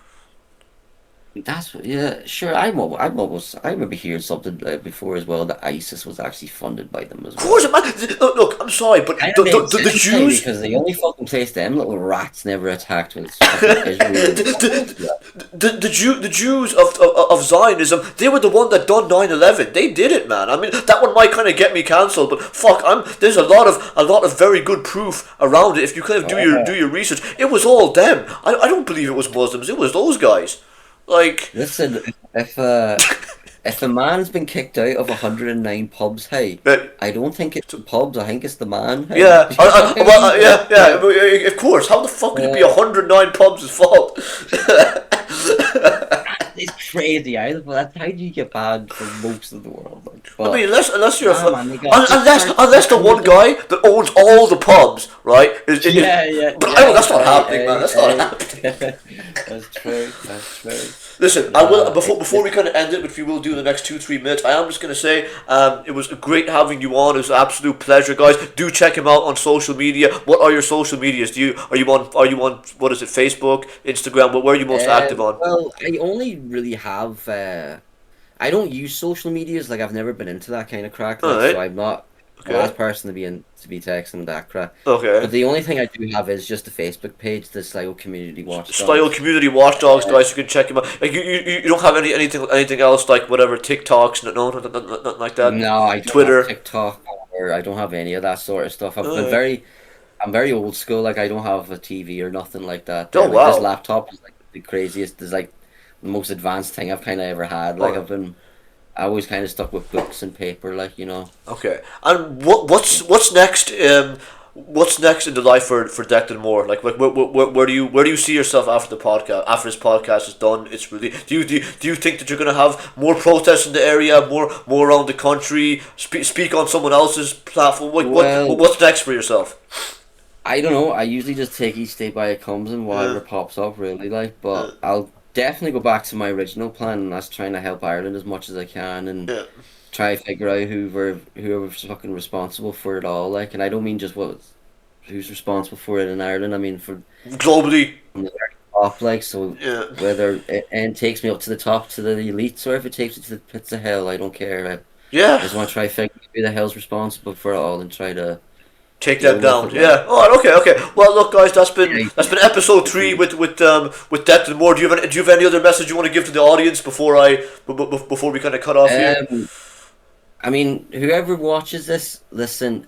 Yeah, sure. I remember hearing something before as well that ISIS was actually funded by them as Of well. course, man. Look, I'm sorry, but Kind the, of made the, the, the sense to me Jews, because the only fucking place them little rats never attacked was fucking Israel. the Jews of Zionism, they were the one that done 9/11. They did it, man. I mean, that one might kind of get me cancelled, but fuck, there's a lot of very good proof around it. If you kind of do your research, it was all them. I don't believe it was Muslims. It was those guys. Like, Listen, if a man's been kicked out of 109 pubs, hey, uh, I don't think it's the pubs. I think it's the man. Hey. yeah, yeah. Of course. How the fuck could it be 109 pubs' fault? It's crazy. That's how do you get banned from most of the world? Like, I mean, unless you're man, they got unless the one guy that owns all the pubs, right? yeah. But that's not happening, man. That's not happening. That's true. That's true. Listen, I will before we kind of end it, which we will do in the next 2-3 minutes. I am just gonna say, it was great having you on. It was an absolute pleasure, guys. Do check him out on social media. What are your social medias? Are you on what is it? Facebook, Instagram? Where are you most active on? Well, I only really have. I don't use social medias. Like, I've never been into that kind of crack. Like, Alright. so I'm not. the last Okay. person to be texting that crap. Okay. But the only thing I do have is just a Facebook page, the Sligo Community Style Watchdogs. community watchdogs, Uh, guys. You can check him out. Like you don't have anything else like whatever TikToks, nothing like that. no, I don't have Twitter. TikTok or I don't have any of that sort of stuff. Uh, I'm very old school. Like I don't have a TV or nothing like that. oh There, like this wow. laptop is like the craziest. Is like the most advanced thing I've kind of ever had. Like Okay. I always kind of stuck with books and paper. Like you know. Okay. And what's next? What's next in the life for Declan Moore? Like, where do you see yourself after the podcast? After this podcast is done, it's really. Do you think that you're gonna have more protests in the area, more around the country? Speak on someone else's platform. Well, What's next for yourself? I don't know. I usually just take each day by it comes and Uh, whatever pops up, really. Like, uh, but I'll definitely go back to my original plan, and that's trying to help Ireland as much as I can, and yeah. try to figure out whoever's fucking responsible for it all. Like, and I don't mean just who's responsible for it in Ireland. I mean Globally. from the very top. Like, so Yeah. whether it and takes me up to the top to the elites, or if it takes me to the pits of hell, I don't care. I Yeah. just want to try to figure out who the hell's responsible for it all and try to Take deal that with down. it. Like, Yeah. Oh, okay, okay. Well, look, guys, yeah, that's been episode three with Declan Moore. Do you have any other message you want to give to the audience before we kind of cut off here? um, I mean, whoever watches this, listen,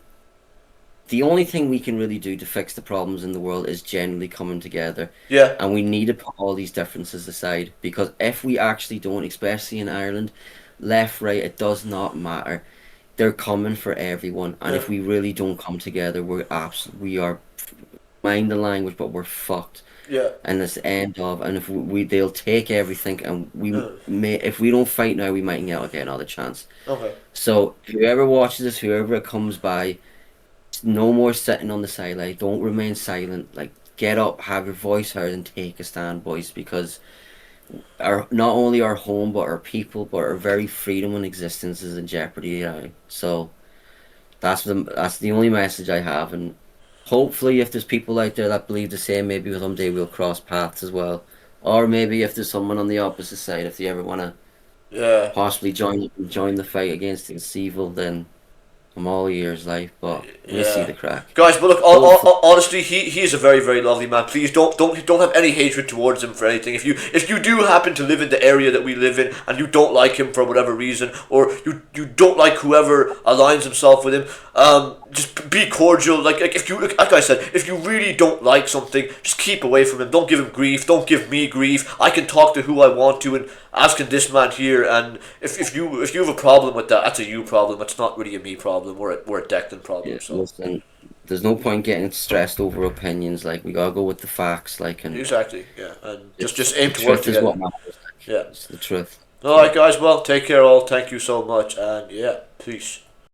the only thing we can really do to fix the problems in the world is generally coming together. Yeah. And we need to put all these differences aside because if we actually don't, especially in Ireland, left, right, it does not matter. They're coming for everyone. And Yeah. if we really don't come together, we are, mind the language, but we're fucked. Yeah. And it's the end of, and if they'll take everything, and Yeah. if we don't fight now, we might not get another chance. Okay. So whoever watches this, whoever it comes by, no more sitting on the sideline. Don't remain silent. Like get up, have your voice heard, and take a stand, boys. Because our not only our home, but our people, but our very freedom and existence is in jeopardy. So that's the only message I have, and hopefully, if there's people out there that believe the same, maybe someday we'll cross paths as well. Or maybe if there's someone on the opposite side, if they ever want to Yeah. possibly join the fight against this evil, then I'm all ears, like. But we'll see Yeah. the crack. Guys, but look, Hopefully, honestly, he is a very, very lovely man. Please don't have any hatred towards him for anything. If you do happen to live in the area that we live in and you don't like him for whatever reason, or you don't like whoever aligns himself with him, just be cordial. Like if you like I said, if you really don't like something, just keep away from him. Don't give him grief. Don't give me grief. I can talk to who I want to, and asking this man here. And if you have a problem with that, that's a you problem. It's not really a me problem. We're a Declan yeah, problem. So. listen, there's no point getting stressed over opinions. Like we gotta go with the facts. Like, and Exactly, yeah, and just the aim to work truth is together. what matters. Like, Yeah. it's the truth. All right, guys. Well, take care, all. Thank you so much, and yeah, peace.